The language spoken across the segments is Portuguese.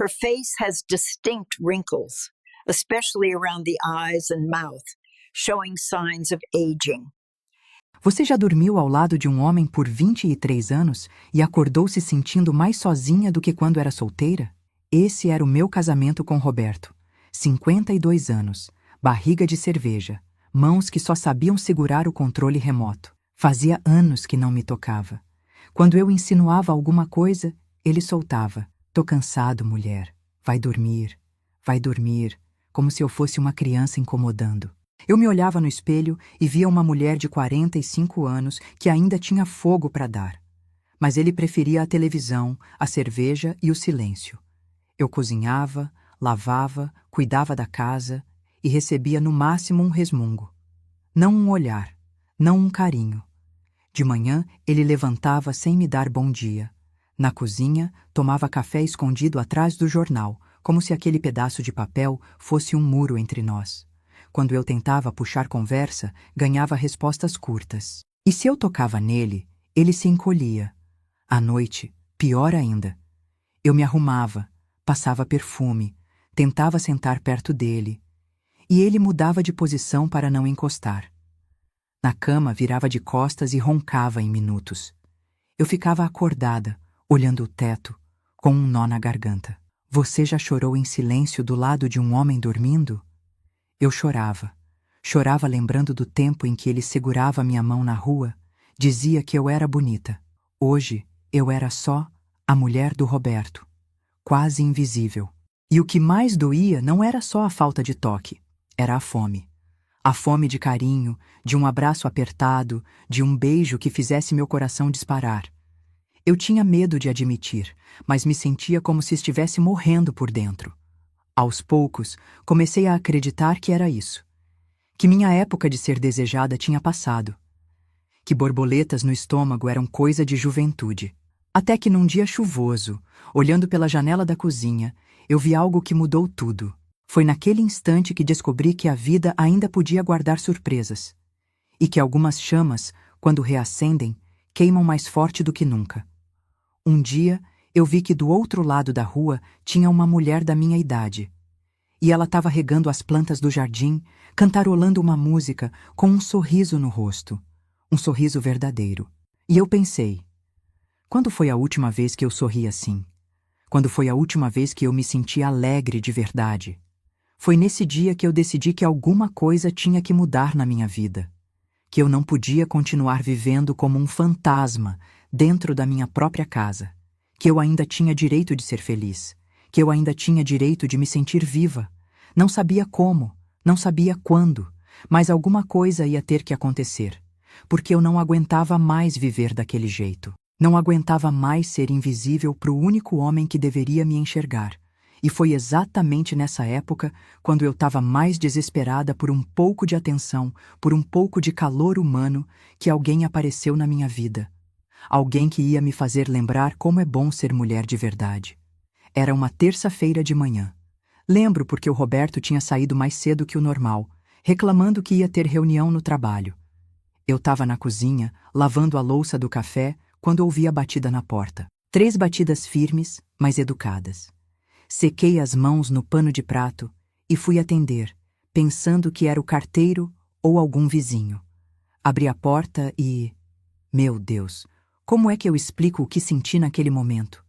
Her face has distinct wrinkles, especially around the eyes and mouth, showing signs of aging. Você já dormiu ao lado de um homem por 23 anos e acordou se sentindo mais sozinha do que quando era solteira? Esse era o meu casamento com Roberto. 52 anos, barriga de cerveja, mãos que só sabiam segurar o controle remoto. Fazia anos que não me tocava. Quando eu insinuava alguma coisa, ele soltava. Tô cansado, mulher. Vai dormir, como se eu fosse uma criança incomodando. Eu me olhava no espelho e via uma mulher de 45 anos que ainda tinha fogo para dar. Mas ele preferia a televisão, a cerveja e o silêncio. Eu cozinhava, lavava, cuidava da casa e recebia no máximo um resmungo. Não um olhar, não um carinho. De manhã, ele levantava sem me dar bom dia. Na cozinha, tomava café escondido atrás do jornal, como se aquele pedaço de papel fosse um muro entre nós. Quando eu tentava puxar conversa, ganhava respostas curtas. E se eu tocava nele, ele se encolhia. À noite, pior ainda. Eu me arrumava, passava perfume, tentava sentar perto dele. E ele mudava de posição para não encostar. Na cama, virava de costas e roncava em minutos. Eu ficava acordada, olhando o teto, com um nó na garganta. Você já chorou em silêncio do lado de um homem dormindo? Eu chorava. Chorava lembrando do tempo em que ele segurava minha mão na rua, dizia que eu era bonita. Hoje, eu era só a mulher do Roberto, quase invisível. E o que mais doía não era só a falta de toque, era a fome. A fome de carinho, de um abraço apertado, de um beijo que fizesse meu coração disparar. Eu tinha medo de admitir, mas me sentia como se estivesse morrendo por dentro. Aos poucos, comecei a acreditar que era isso. Que minha época de ser desejada tinha passado. Que borboletas no estômago eram coisa de juventude. Até que num dia chuvoso, olhando pela janela da cozinha, eu vi algo que mudou tudo. Foi naquele instante que descobri que a vida ainda podia guardar surpresas. E que algumas chamas, quando reacendem, queimam mais forte do que nunca. Um dia, eu vi que do outro lado da rua tinha uma mulher da minha idade. E ela estava regando as plantas do jardim, cantarolando uma música com um sorriso no rosto. Um sorriso verdadeiro. E eu pensei, quando foi a última vez que eu sorri assim? Quando foi a última vez que eu me senti alegre de verdade? Foi nesse dia que eu decidi que alguma coisa tinha que mudar na minha vida. Que eu não podia continuar vivendo como um fantasma dentro da minha própria casa. Que eu ainda tinha direito de ser feliz. Que eu ainda tinha direito de me sentir viva. Não sabia como, não sabia quando, mas alguma coisa ia ter que acontecer. Porque eu não aguentava mais viver daquele jeito. Não aguentava mais ser invisível para o único homem que deveria me enxergar. E foi exatamente nessa época, quando eu estava mais desesperada por um pouco de atenção, por um pouco de calor humano, que alguém apareceu na minha vida. Alguém que ia me fazer lembrar como é bom ser mulher de verdade. Era uma terça-feira de manhã. Lembro porque o Roberto tinha saído mais cedo que o normal, reclamando que ia ter reunião no trabalho. Eu estava na cozinha, lavando a louça do café, quando ouvi a batida na porta. 3 batidas firmes, mas educadas. Sequei as mãos no pano de prato e fui atender, pensando que era o carteiro ou algum vizinho. Abri a porta e... Meu Deus, como é que eu explico o que senti naquele momento?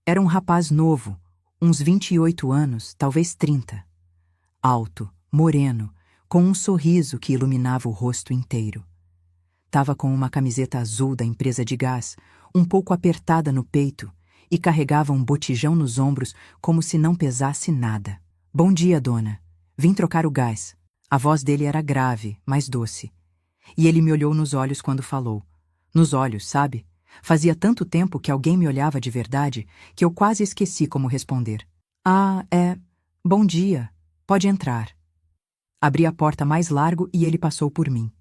Era um rapaz novo, uns 28 anos, talvez 30. Alto, moreno, com um sorriso que iluminava o rosto inteiro. Tava com uma camiseta azul da empresa de gás, um pouco apertada no peito, e carregava um botijão nos ombros como se não pesasse nada. Bom dia, dona. Vim trocar o gás. A voz dele era grave, mas doce. E ele me olhou nos olhos quando falou. Nos olhos, sabe? Fazia tanto tempo que alguém me olhava de verdade que eu quase esqueci como responder. Ah, bom dia. Pode entrar. Abri a porta mais largo e ele passou por mim.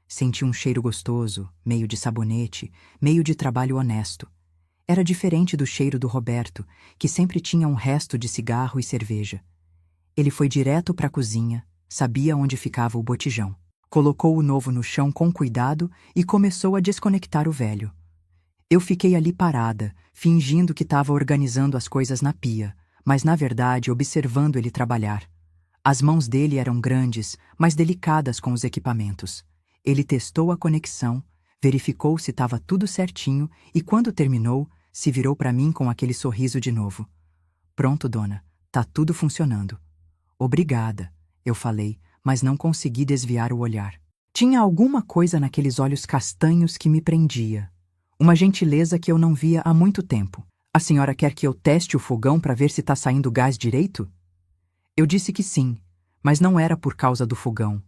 Senti um cheiro gostoso, meio de sabonete, meio de trabalho honesto. Era diferente do cheiro do Roberto, que sempre tinha um resto de cigarro e cerveja. Ele foi direto para a cozinha, sabia onde ficava o botijão. Colocou o novo no chão com cuidado e começou a desconectar o velho. Eu fiquei ali parada, fingindo que estava organizando as coisas na pia, mas na verdade observando ele trabalhar. As mãos dele eram grandes, mas delicadas com os equipamentos. Ele testou a conexão, verificou se estava tudo certinho e, quando terminou, se virou para mim com aquele sorriso de novo. Pronto, dona, tá tudo funcionando. Obrigada, eu falei, mas não consegui desviar o olhar. Tinha alguma coisa naqueles olhos castanhos que me prendia. Uma gentileza que eu não via há muito tempo. A senhora quer que eu teste o fogão para ver se está saindo gás direito? Eu disse que sim, mas não era por causa do fogão.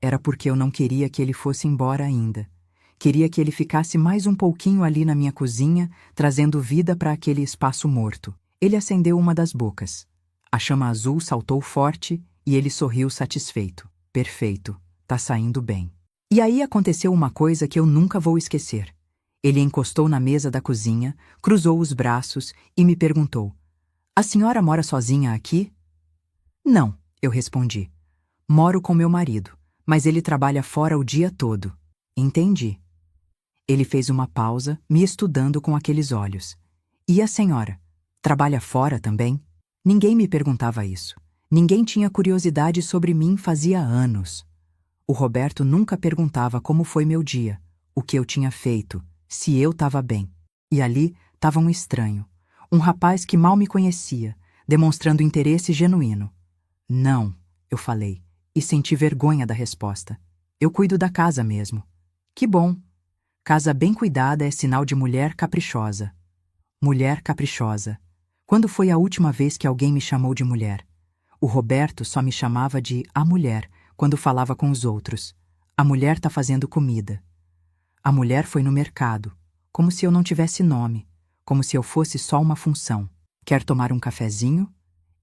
Era porque eu não queria que ele fosse embora ainda. Queria que ele ficasse mais um pouquinho ali na minha cozinha, trazendo vida para aquele espaço morto. Ele acendeu uma das bocas. A chama azul saltou forte e ele sorriu satisfeito. Perfeito, tá saindo bem. E aí aconteceu uma coisa que eu nunca vou esquecer. Ele encostou na mesa da cozinha, cruzou os braços e me perguntou: "A senhora mora sozinha aqui?" "Não", eu respondi. "Moro com meu marido, mas ele trabalha fora o dia todo." "Entendi." Ele fez uma pausa, me estudando com aqueles olhos. "E a senhora? Trabalha fora também?" Ninguém me perguntava isso. Ninguém tinha curiosidade sobre mim fazia anos. O Roberto nunca perguntava como foi meu dia, o que eu tinha feito, se eu estava bem. E ali estava um estranho, um rapaz que mal me conhecia, demonstrando interesse genuíno. "Não", eu falei, e senti vergonha da resposta. "Eu cuido da casa mesmo." "Que bom. Casa bem cuidada é sinal de mulher caprichosa." Mulher caprichosa. Quando foi a última vez que alguém me chamou de mulher? O Roberto só me chamava de a mulher quando falava com os outros. A mulher tá fazendo comida. A mulher foi no mercado, como se eu não tivesse nome, como se eu fosse só uma função. "Quer tomar um cafezinho?"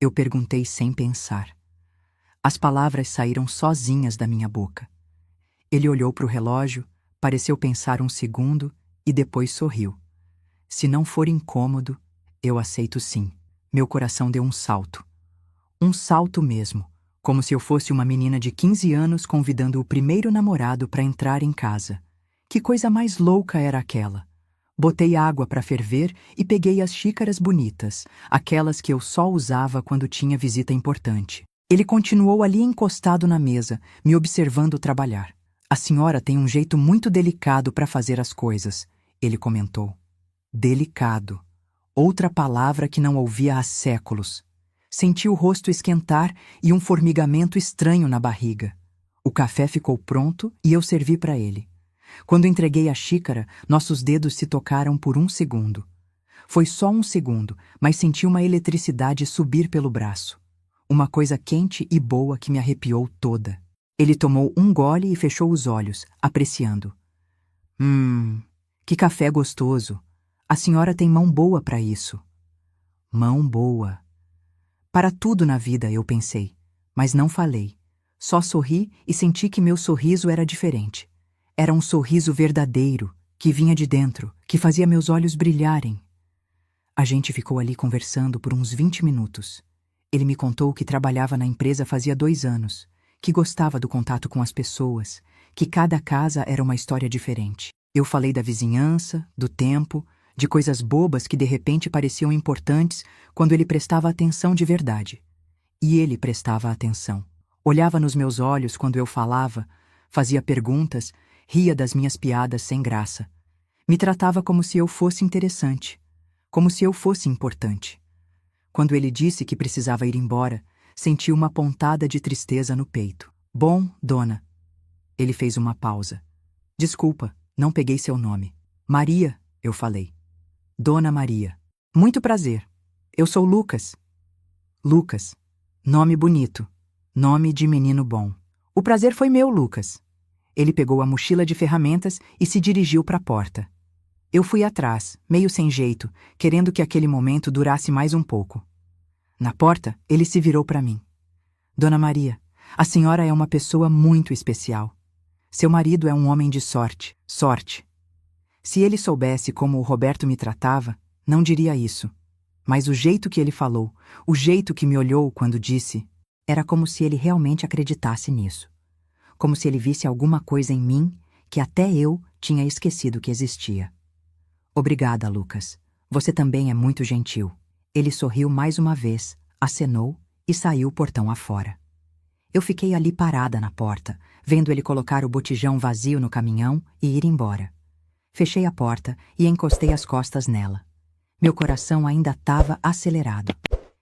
Eu perguntei sem pensar. As palavras saíram sozinhas da minha boca. Ele olhou para o relógio, pareceu pensar um segundo e depois sorriu. "Se não for incômodo, eu aceito sim." Meu coração deu um salto. Um salto mesmo, como se eu fosse uma menina de 15 anos convidando o primeiro namorado para entrar em casa. Que coisa mais louca era aquela? Botei água para ferver e peguei as xícaras bonitas, aquelas que eu só usava quando tinha visita importante. Ele continuou ali encostado na mesa, me observando trabalhar. "A senhora tem um jeito muito delicado para fazer as coisas", ele comentou. Delicado. Outra palavra que não ouvia há séculos. Senti o rosto esquentar e um formigamento estranho na barriga. O café ficou pronto e eu servi para ele. Quando entreguei a xícara, nossos dedos se tocaram por um segundo. Foi só um segundo, mas senti uma eletricidade subir pelo braço. Uma coisa quente e boa que me arrepiou toda. Ele tomou um gole e fechou os olhos, apreciando. Que café gostoso. A senhora tem mão boa para isso." Mão boa. Para tudo na vida, eu pensei, mas não falei. Só sorri e senti que meu sorriso era diferente. Era um sorriso verdadeiro, que vinha de dentro, que fazia meus olhos brilharem. A gente ficou ali conversando por uns 20 minutos. Ele me contou que trabalhava na empresa fazia 2 anos, que gostava do contato com as pessoas, que cada casa era uma história diferente. Eu falei da vizinhança, do tempo, de coisas bobas que de repente pareciam importantes quando ele prestava atenção de verdade. E ele prestava atenção. Olhava nos meus olhos quando eu falava, fazia perguntas, ria das minhas piadas sem graça. Me tratava como se eu fosse interessante, como se eu fosse importante. Quando ele disse que precisava ir embora, senti uma pontada de tristeza no peito. "Bom, dona." Ele fez uma pausa. "Desculpa, não peguei seu nome." "Maria", eu falei. "Dona Maria." "Muito prazer. Eu sou Lucas." "Lucas. Nome bonito. Nome de menino bom." "O prazer foi meu, Lucas." Ele pegou a mochila de ferramentas e se dirigiu para a porta. Eu fui atrás, meio sem jeito, querendo que aquele momento durasse mais um pouco. Na porta, ele se virou para mim. "Dona Maria, a senhora é uma pessoa muito especial. Seu marido é um homem de sorte. Sorte." Se ele soubesse como o Roberto me tratava, não diria isso. Mas o jeito que ele falou, o jeito que me olhou quando disse, era como se ele realmente acreditasse nisso. Como se ele visse alguma coisa em mim que até eu tinha esquecido que existia. "Obrigada, Lucas. Você também é muito gentil." Ele sorriu mais uma vez, acenou e saiu portão afora. Eu fiquei ali parada na porta, vendo ele colocar o botijão vazio no caminhão e ir embora. Fechei a porta e encostei as costas nela. Meu coração ainda estava acelerado.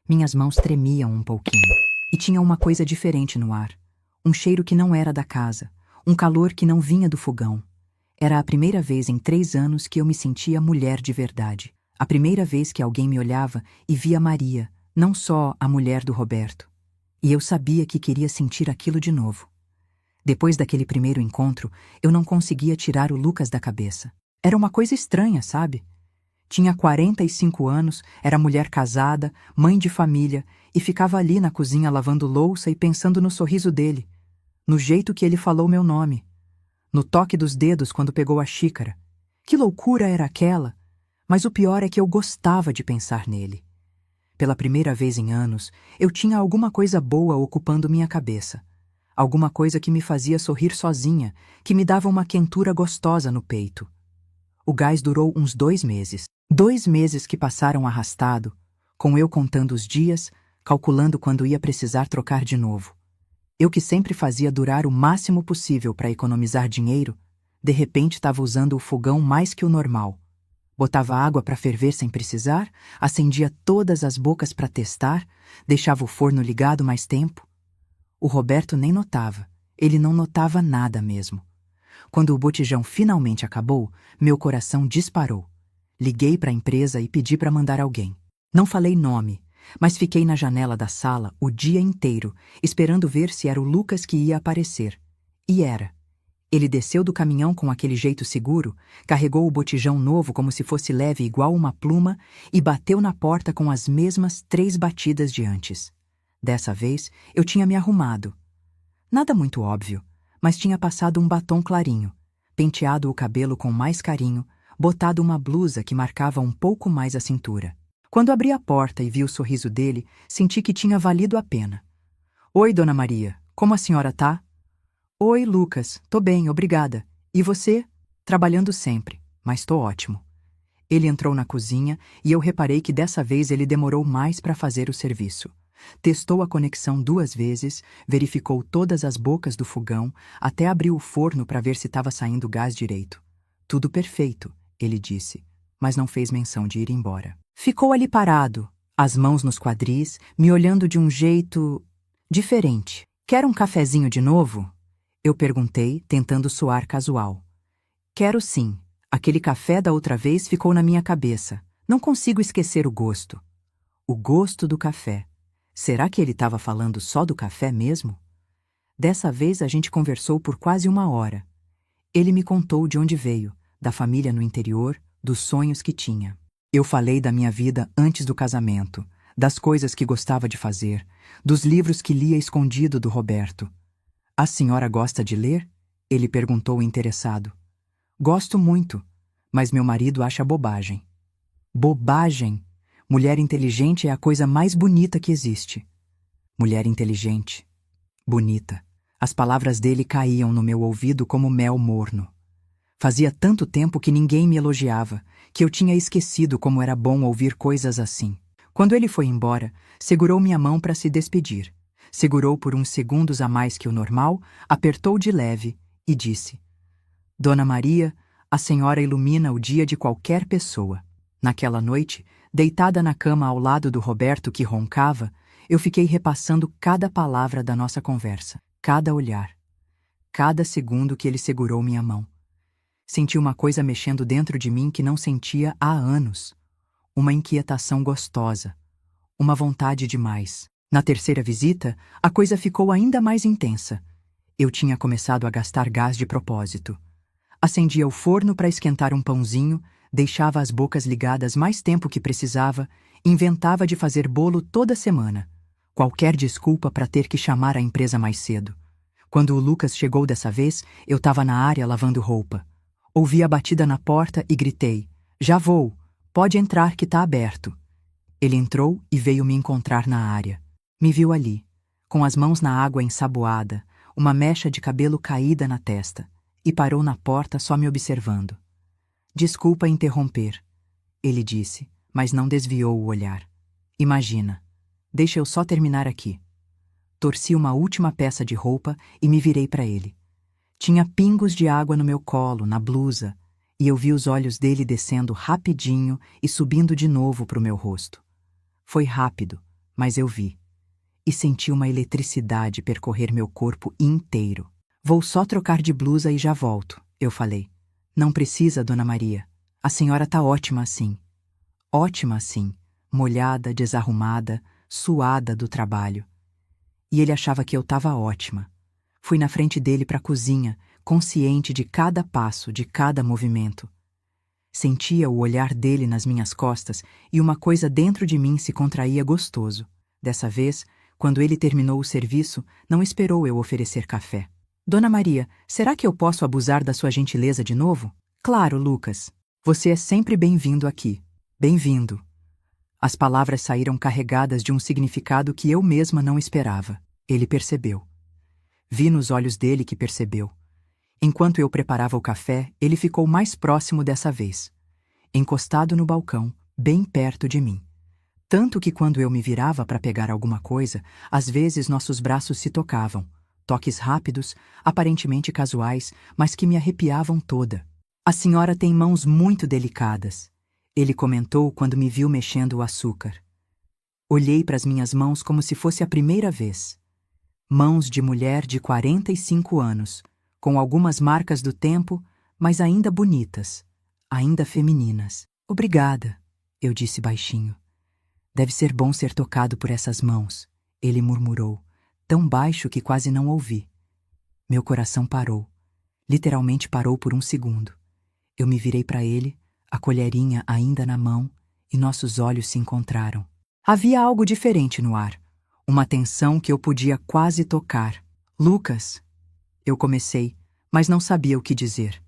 Minhas mãos tremiam um pouquinho. E tinha uma coisa diferente no ar. Um cheiro que não era da casa. Um calor que não vinha do fogão. Era a primeira vez em 3 anos que eu me sentia mulher de verdade. A primeira vez que alguém me olhava e via Maria, não só a mulher do Roberto. E eu sabia que queria sentir aquilo de novo. Depois daquele primeiro encontro, eu não conseguia tirar o Lucas da cabeça. Era uma coisa estranha, sabe? Tinha 45 anos, era mulher casada, mãe de família, e ficava ali na cozinha lavando louça e pensando no sorriso dele, no jeito que ele falou meu nome, no toque dos dedos quando pegou a xícara. Que loucura era aquela? Mas o pior é que eu gostava de pensar nele. Pela primeira vez em anos, eu tinha alguma coisa boa ocupando minha cabeça. Alguma coisa que me fazia sorrir sozinha, que me dava uma quentura gostosa no peito. O gás durou uns 2 meses. 2 meses que passaram arrastado, com eu contando os dias, calculando quando ia precisar trocar de novo. Eu que sempre fazia durar o máximo possível para economizar dinheiro, de repente estava usando o fogão mais que o normal. Botava água para ferver sem precisar, acendia todas as bocas para testar, deixava o forno ligado mais tempo. O Roberto nem notava, ele não notava nada mesmo. Quando o botijão finalmente acabou, meu coração disparou. Liguei para a empresa e pedi para mandar alguém. Não falei nome, mas fiquei na janela da sala o dia inteiro, esperando ver se era o Lucas que ia aparecer. E era. Ele desceu do caminhão com aquele jeito seguro, carregou o botijão novo como se fosse leve igual uma pluma e bateu na porta com as mesmas 3 batidas de antes. Dessa vez, eu tinha me arrumado. Nada muito óbvio, mas tinha passado um batom clarinho, penteado o cabelo com mais carinho, botado uma blusa que marcava um pouco mais a cintura. Quando abri a porta e vi o sorriso dele, senti que tinha valido a pena. Oi, Dona Maria, como a senhora tá? Oi, Lucas, tô bem, obrigada. E você? Trabalhando sempre, mas tô ótimo. Ele entrou na cozinha e eu reparei que dessa vez ele demorou mais para fazer o serviço. Testou a conexão 2 vezes, verificou todas as bocas do fogão, até abriu o forno para ver se estava saindo gás direito. Tudo perfeito, ele disse, mas não fez menção de ir embora. Ficou ali parado, as mãos nos quadris, me olhando de um jeito diferente. Quer um cafezinho de novo? Eu perguntei, tentando soar casual. Quero sim. Aquele café da outra vez ficou na minha cabeça. Não consigo esquecer o gosto. O gosto do café. Será que ele estava falando só do café mesmo? Dessa vez a gente conversou por quase 1 hora. Ele me contou de onde veio, da família no interior, dos sonhos que tinha. Eu falei da minha vida antes do casamento, das coisas que gostava de fazer, dos livros que lia escondido do Roberto. A senhora gosta de ler? Ele perguntou interessado. Gosto muito, mas meu marido acha bobagem. Bobagem! Mulher inteligente é a coisa mais bonita que existe. Mulher inteligente. Bonita. As palavras dele caíam no meu ouvido como mel morno. Fazia tanto tempo que ninguém me elogiava, que eu tinha esquecido como era bom ouvir coisas assim. Quando ele foi embora, segurou minha mão para se despedir. Segurou por uns segundos a mais que o normal, apertou de leve e disse: Dona Maria, a senhora ilumina o dia de qualquer pessoa. Naquela noite, deitada na cama ao lado do Roberto que roncava, eu fiquei repassando cada palavra da nossa conversa, cada olhar, cada segundo que ele segurou minha mão. Senti uma coisa mexendo dentro de mim que não sentia há anos. Uma inquietação gostosa, uma vontade de mais. Na terceira visita, a coisa ficou ainda mais intensa. Eu tinha começado a gastar gás de propósito. Acendia o forno para esquentar um pãozinho, deixava as bocas ligadas mais tempo que precisava, inventava de fazer bolo toda semana. Qualquer desculpa para ter que chamar a empresa mais cedo. Quando o Lucas chegou dessa vez, eu estava na área lavando roupa. Ouvi a batida na porta e gritei: Já vou, pode entrar que tá aberto. Ele entrou e veio me encontrar na área. Me viu ali, com as mãos na água ensaboada, uma mecha de cabelo caída na testa, e parou na porta só me observando. Desculpa interromper, ele disse, mas não desviou o olhar. Imagina. Deixa eu só terminar aqui. Torci uma última peça de roupa e me virei para ele. Tinha pingos de água no meu colo, na blusa, e eu vi os olhos dele descendo rapidinho e subindo de novo para o meu rosto. Foi rápido, mas eu vi. E senti uma eletricidade percorrer meu corpo inteiro. Vou só trocar de blusa e já volto, eu falei. Não precisa, Dona Maria. A senhora tá ótima assim. Ótima assim, molhada, desarrumada, suada do trabalho. E ele achava que eu tava ótima. Fui na frente dele para a cozinha, consciente de cada passo, de cada movimento. Sentia o olhar dele nas minhas costas e uma coisa dentro de mim se contraía gostoso. Dessa vez, quando ele terminou o serviço, não esperou eu oferecer café. Dona Maria, será que eu posso abusar da sua gentileza de novo? Claro, Lucas. Você é sempre bem-vindo aqui. Bem-vindo. As palavras saíram carregadas de um significado que eu mesma não esperava. Ele percebeu. Vi nos olhos dele que percebeu. Enquanto eu preparava o café, ele ficou mais próximo dessa vez. Encostado no balcão, bem perto de mim. Tanto que quando eu me virava para pegar alguma coisa, às vezes nossos braços se tocavam. Toques rápidos, aparentemente casuais, mas que me arrepiavam toda. A senhora tem mãos muito delicadas, ele comentou quando me viu mexendo o açúcar. Olhei para as minhas mãos como se fosse a primeira vez. Mãos de mulher de 45 anos, com algumas marcas do tempo, mas ainda bonitas, ainda femininas. Obrigada, eu disse baixinho. Deve ser bom ser tocado por essas mãos, ele murmurou, tão baixo que quase não ouvi. Meu coração parou. Literalmente parou por um segundo. Eu me virei para ele, a colherinha ainda na mão, e nossos olhos se encontraram. Havia algo diferente no ar. Uma tensão que eu podia quase tocar. Lucas, eu comecei, mas não sabia o que dizer.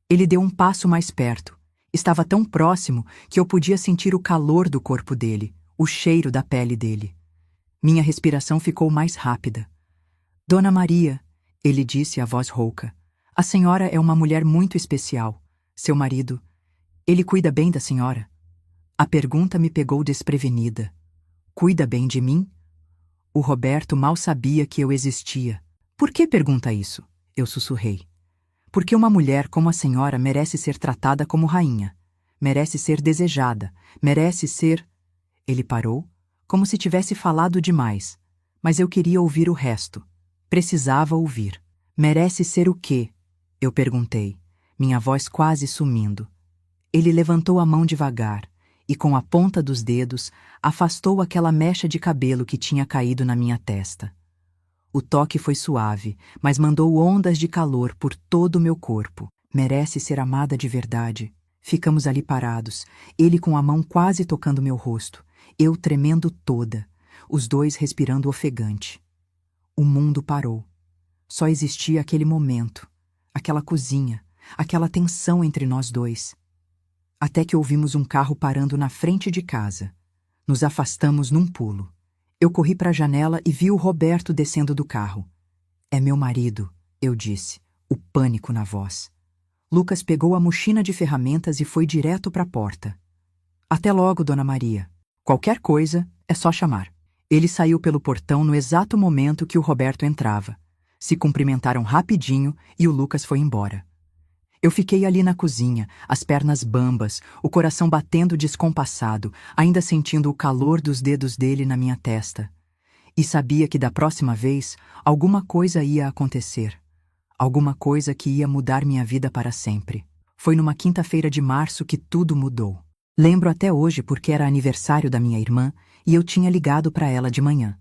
Ele deu um passo mais perto. Estava tão próximo que eu podia sentir o calor do corpo dele, o cheiro da pele dele. Minha respiração ficou mais rápida. Dona Maria, ele disse a voz rouca, a senhora é uma mulher muito especial. Seu marido, ele cuida bem da senhora? A pergunta me pegou desprevenida. Cuida bem de mim? O Roberto mal sabia que eu existia. Por que pergunta isso? Eu sussurrei. Porque uma mulher como a senhora merece ser tratada como rainha. Merece ser desejada. Merece ser... Ele parou, como se tivesse falado demais. Mas eu queria ouvir o resto. Precisava ouvir. Merece ser o quê? Eu perguntei, minha voz quase sumindo. Ele levantou a mão devagar e, com a ponta dos dedos, afastou aquela mecha de cabelo que tinha caído na minha testa. O toque foi suave, mas mandou ondas de calor por todo o meu corpo. Merece ser amada de verdade. Ficamos ali parados, ele com a mão quase tocando meu rosto, eu tremendo toda, os dois respirando ofegante. O mundo parou. Só existia aquele momento, aquela cozinha, aquela tensão entre nós dois. Até que ouvimos um carro parando na frente de casa. Nos afastamos num pulo. Eu corri para a janela e vi o Roberto descendo do carro. É meu marido, eu disse, o pânico na voz. Lucas pegou a mochila de ferramentas e foi direto para a porta. Até logo, Dona Maria. Qualquer coisa, é só chamar. Ele saiu pelo portão no exato momento que o Roberto entrava. Se cumprimentaram rapidinho e o Lucas foi embora. Eu fiquei ali na cozinha, as pernas bambas, o coração batendo descompassado, ainda sentindo o calor dos dedos dele na minha testa. E sabia que da próxima vez, alguma coisa ia acontecer. Alguma coisa que ia mudar minha vida para sempre. Foi numa quinta-feira de março que tudo mudou. Lembro até hoje porque era aniversário da minha irmã e eu tinha ligado para ela de manhã.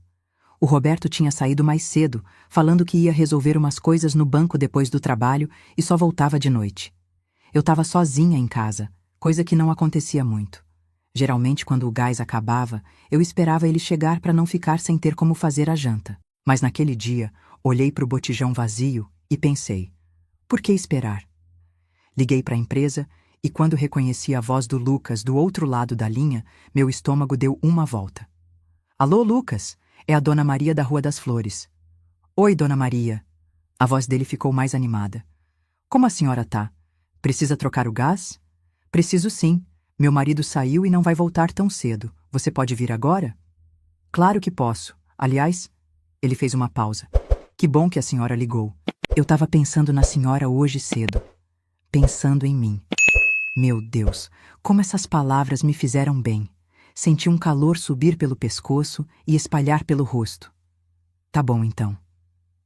O Roberto tinha saído mais cedo, falando que ia resolver umas coisas no banco depois do trabalho e só voltava de noite. Eu estava sozinha em casa, coisa que não acontecia muito. Geralmente, quando o gás acabava, eu esperava ele chegar para não ficar sem ter como fazer a janta. Mas naquele dia, olhei para o botijão vazio e pensei, por que esperar? Liguei para a empresa e quando reconheci a voz do Lucas do outro lado da linha, meu estômago deu uma volta. Alô, Lucas? É a Dona Maria da Rua das Flores. Oi, Dona Maria. A voz dele ficou mais animada. Como a senhora tá? Precisa trocar o gás? Preciso sim. Meu marido saiu e não vai voltar tão cedo. Você pode vir agora? Claro que posso. Aliás, ele fez uma pausa. Que bom que a senhora ligou. Eu estava pensando na senhora hoje cedo. Pensando em mim. Meu Deus, como essas palavras me fizeram bem. Senti um calor subir pelo pescoço e espalhar pelo rosto. Tá bom, então.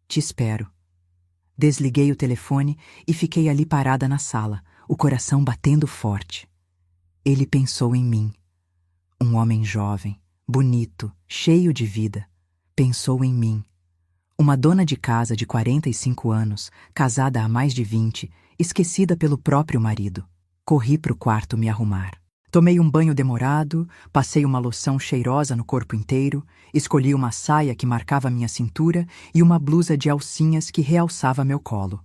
Te espero. Desliguei o telefone e fiquei ali parada na sala, o coração batendo forte. Ele pensou em mim. Um homem jovem, bonito, cheio de vida. Pensou em mim. Uma dona de casa de 45 anos, casada há mais de 20, esquecida pelo próprio marido. Corri pro quarto me arrumar. Tomei um banho demorado, passei uma loção cheirosa no corpo inteiro, escolhi uma saia que marcava minha cintura e uma blusa de alcinhas que realçava meu colo.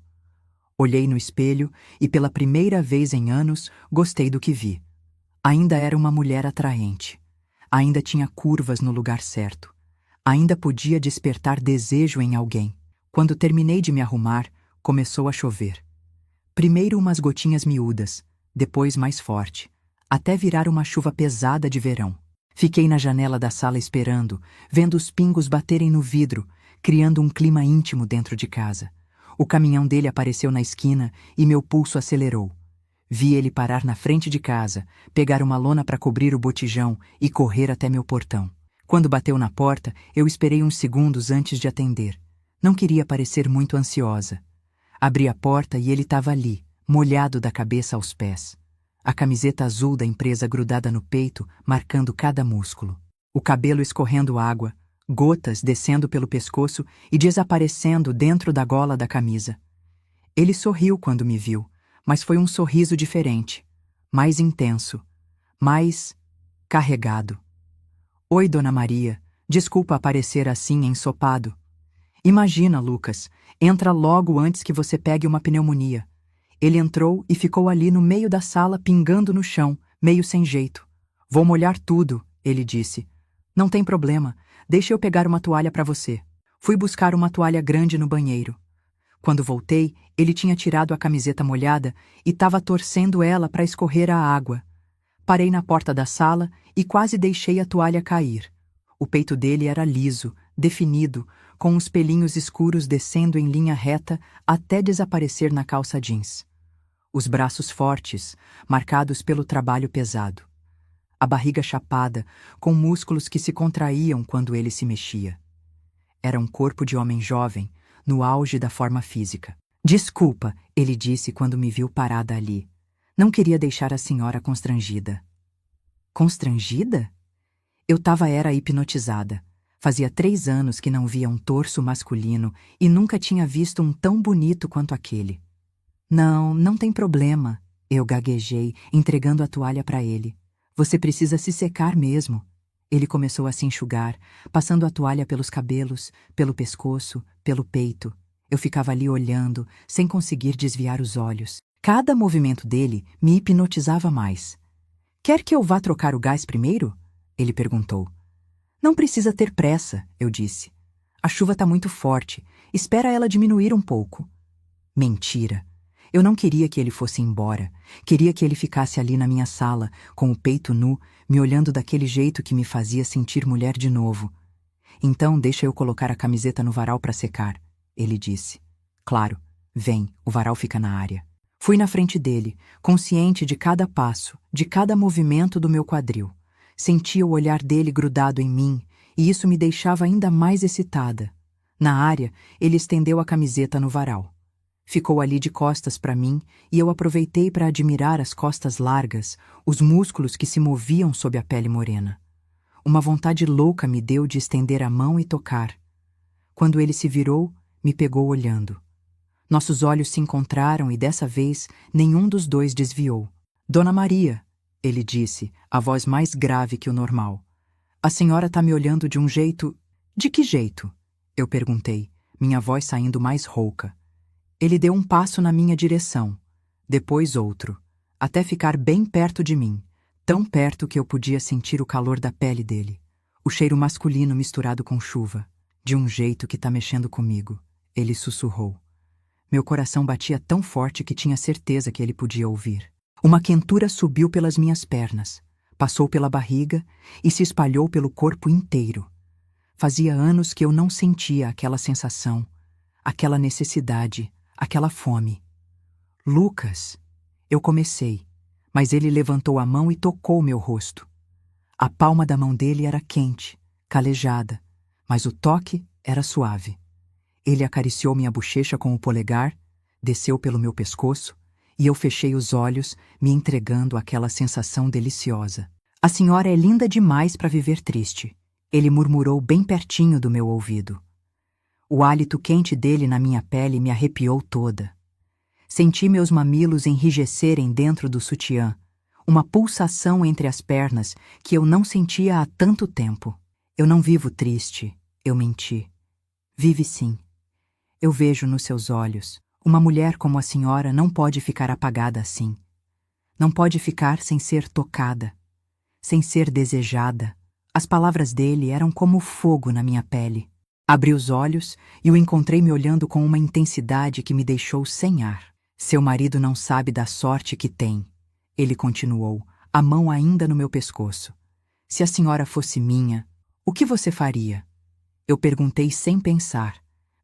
Olhei no espelho e, pela primeira vez em anos, gostei do que vi. Ainda era uma mulher atraente. Ainda tinha curvas no lugar certo. Ainda podia despertar desejo em alguém. Quando terminei de me arrumar, começou a chover. Primeiro umas gotinhas miúdas, depois mais forte, até virar uma chuva pesada de verão. Fiquei na janela da sala esperando, vendo os pingos baterem no vidro, criando um clima íntimo dentro de casa. O caminhão dele apareceu na esquina e meu pulso acelerou. Vi ele parar na frente de casa, pegar uma lona para cobrir o botijão e correr até meu portão. Quando bateu na porta, eu esperei uns segundos antes de atender. Não queria parecer muito ansiosa. Abri a porta e ele estava ali, molhado da cabeça aos pés. A camiseta azul da empresa grudada no peito, marcando cada músculo. O cabelo escorrendo água, gotas descendo pelo pescoço e desaparecendo dentro da gola da camisa. Ele sorriu quando me viu, mas foi um sorriso diferente, mais intenso, mais carregado. Oi, Dona Maria, desculpa aparecer assim ensopado. Imagina, Lucas, entra logo antes que você pegue uma pneumonia. Ele entrou e ficou ali no meio da sala pingando no chão, meio sem jeito. Vou molhar tudo, ele disse. Não tem problema, deixa eu pegar uma toalha para você. Fui buscar uma toalha grande no banheiro. Quando voltei, ele tinha tirado a camiseta molhada e estava torcendo ela para escorrer a água. Parei na porta da sala e quase deixei a toalha cair. O peito dele era liso, definido, com uns pelinhos escuros descendo em linha reta até desaparecer na calça jeans. Os braços fortes, marcados pelo trabalho pesado. A barriga chapada, com músculos que se contraíam quando ele se mexia. Era um corpo de homem jovem, no auge da forma física. Desculpa, ele disse quando me viu parada ali. Não queria deixar a senhora constrangida. Constrangida? Eu era hipnotizada. Fazia 3 anos que não via um torso masculino e nunca tinha visto um tão bonito quanto aquele. Não tem problema, eu gaguejei, entregando a toalha para ele. Você precisa se secar mesmo. Ele começou a se enxugar, passando a toalha pelos cabelos, pelo pescoço, pelo peito. Eu ficava ali olhando, sem conseguir desviar os olhos. Cada movimento dele me hipnotizava mais. Quer que eu vá trocar o gás primeiro? Ele perguntou. Não precisa ter pressa, eu disse. A chuva está muito forte. Espera ela diminuir um pouco. Mentira. Eu não queria que ele fosse embora. Queria que ele ficasse ali na minha sala, com o peito nu, me olhando daquele jeito que me fazia sentir mulher de novo. Então deixa eu colocar a camiseta no varal para secar, ele disse. Claro, vem, o varal fica na área. Fui na frente dele, consciente de cada passo, de cada movimento do meu quadril. Sentia o olhar dele grudado em mim, e isso me deixava ainda mais excitada. Na área, ele estendeu a camiseta no varal. Ficou ali de costas para mim e eu aproveitei para admirar as costas largas, os músculos que se moviam sob a pele morena. Uma vontade louca me deu de estender a mão e tocar. Quando ele se virou, me pegou olhando. Nossos olhos se encontraram e dessa vez nenhum dos dois desviou. Dona Maria, ele disse, a voz mais grave que o normal. A senhora está me olhando de um jeito... De que jeito? Eu perguntei, minha voz saindo mais rouca. Ele deu um passo na minha direção, depois outro, até ficar bem perto de mim, tão perto que eu podia sentir o calor da pele dele, o cheiro masculino misturado com chuva, de um jeito que tá mexendo comigo, ele sussurrou. Meu coração batia tão forte que tinha certeza que ele podia ouvir. Uma quentura subiu pelas minhas pernas, passou pela barriga e se espalhou pelo corpo inteiro. Fazia anos que eu não sentia aquela sensação, aquela necessidade, aquela fome. Lucas, eu comecei, mas ele levantou a mão e tocou meu rosto. A palma da mão dele era quente, calejada, mas o toque era suave. Ele acariciou minha bochecha com o polegar, desceu pelo meu pescoço, e eu fechei os olhos, me entregando àquela sensação deliciosa. A senhora é linda demais para viver triste, ele murmurou bem pertinho do meu ouvido. O hálito quente dele na minha pele me arrepiou toda. Senti meus mamilos enrijecerem dentro do sutiã, uma pulsação entre as pernas que eu não sentia há tanto tempo. Eu não vivo triste, eu menti. Vive sim. Eu vejo nos seus olhos. Uma mulher como a senhora não pode ficar apagada assim. Não pode ficar sem ser tocada, sem ser desejada. As palavras dele eram como fogo na minha pele. Abri os olhos e o encontrei me olhando com uma intensidade que me deixou sem ar. Seu marido não sabe da sorte que tem. Ele continuou, a mão ainda no meu pescoço. Se a senhora fosse minha, o que você faria? Eu perguntei sem pensar,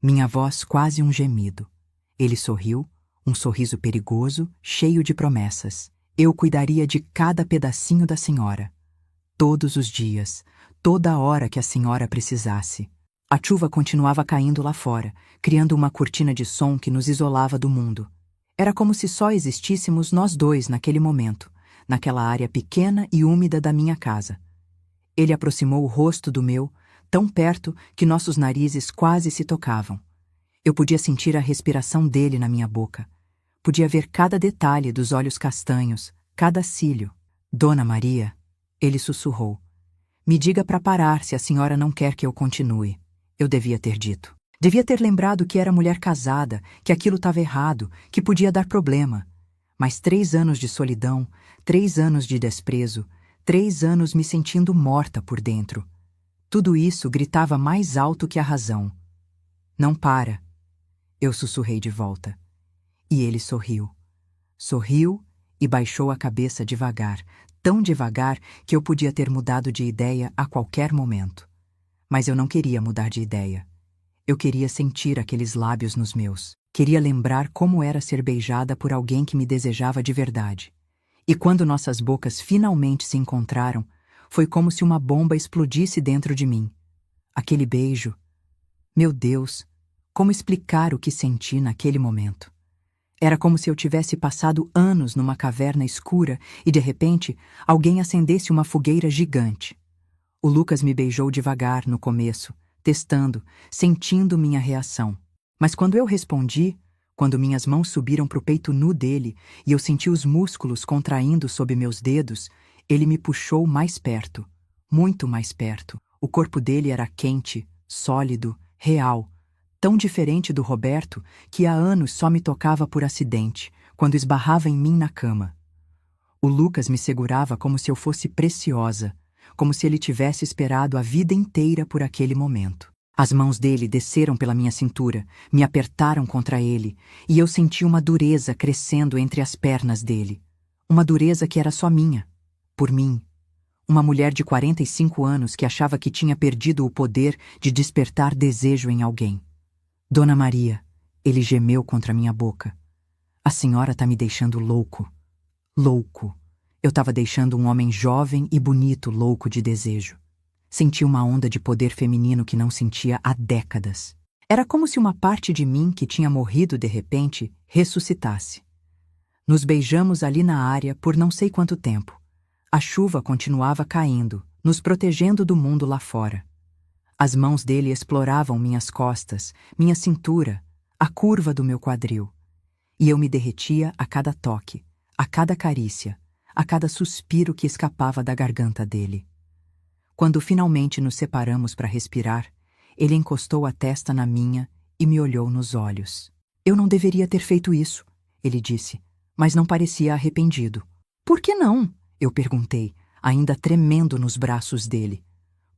minha voz quase um gemido. Ele sorriu, um sorriso perigoso, cheio de promessas. Eu cuidaria de cada pedacinho da senhora. Todos os dias, toda a hora que a senhora precisasse. A chuva continuava caindo lá fora, criando uma cortina de som que nos isolava do mundo. Era como se só existíssemos nós dois naquele momento, naquela área pequena e úmida da minha casa. Ele aproximou o rosto do meu, tão perto que nossos narizes quase se tocavam. Eu podia sentir a respiração dele na minha boca. Podia ver cada detalhe dos olhos castanhos, cada cílio. Dona Maria, ele sussurrou. Me diga para parar se a senhora não quer que eu continue. Eu devia ter dito. Devia ter lembrado que era mulher casada, que aquilo estava errado, que podia dar problema. Mas 3 anos de solidão, 3 anos de desprezo, 3 anos me sentindo morta por dentro. Tudo isso gritava mais alto que a razão. Não para. Eu sussurrei de volta. E ele sorriu. Sorriu e baixou a cabeça devagar, tão devagar que eu podia ter mudado de ideia a qualquer momento. Mas eu não queria mudar de ideia. Eu queria sentir aqueles lábios nos meus. Queria lembrar como era ser beijada por alguém que me desejava de verdade. E quando nossas bocas finalmente se encontraram, foi como se uma bomba explodisse dentro de mim. Aquele beijo. Meu Deus, como explicar o que senti naquele momento? Era como se eu tivesse passado anos numa caverna escura e, de repente, alguém acendesse uma fogueira gigante. O Lucas me beijou devagar no começo, testando, sentindo minha reação. Mas quando eu respondi, quando minhas mãos subiram para o peito nu dele e eu senti os músculos contraindo sob meus dedos, ele me puxou mais perto, muito mais perto. O corpo dele era quente, sólido, real, tão diferente do Roberto que há anos só me tocava por acidente, quando esbarrava em mim na cama. O Lucas me segurava como se eu fosse preciosa, como se ele tivesse esperado a vida inteira por aquele momento. As mãos dele desceram pela minha cintura, me apertaram contra ele, e eu senti uma dureza crescendo entre as pernas dele. Uma dureza que era só minha, por mim. Uma mulher de 45 anos que achava que tinha perdido o poder de despertar desejo em alguém. Dona Maria, ele gemeu contra minha boca. A senhora tá me deixando louco. Louco. Eu estava deixando um homem jovem e bonito louco de desejo. Senti uma onda de poder feminino que não sentia há décadas. Era como se uma parte de mim que tinha morrido de repente ressuscitasse. Nos beijamos ali na área por não sei quanto tempo. A chuva continuava caindo, nos protegendo do mundo lá fora. As mãos dele exploravam minhas costas, minha cintura, a curva do meu quadril. E eu me derretia a cada toque, a cada carícia, a cada suspiro que escapava da garganta dele. Quando finalmente nos separamos para respirar, ele encostou a testa na minha e me olhou nos olhos. Eu não deveria ter feito isso, ele disse, mas não parecia arrependido. Por que não? Eu perguntei, ainda tremendo nos braços dele.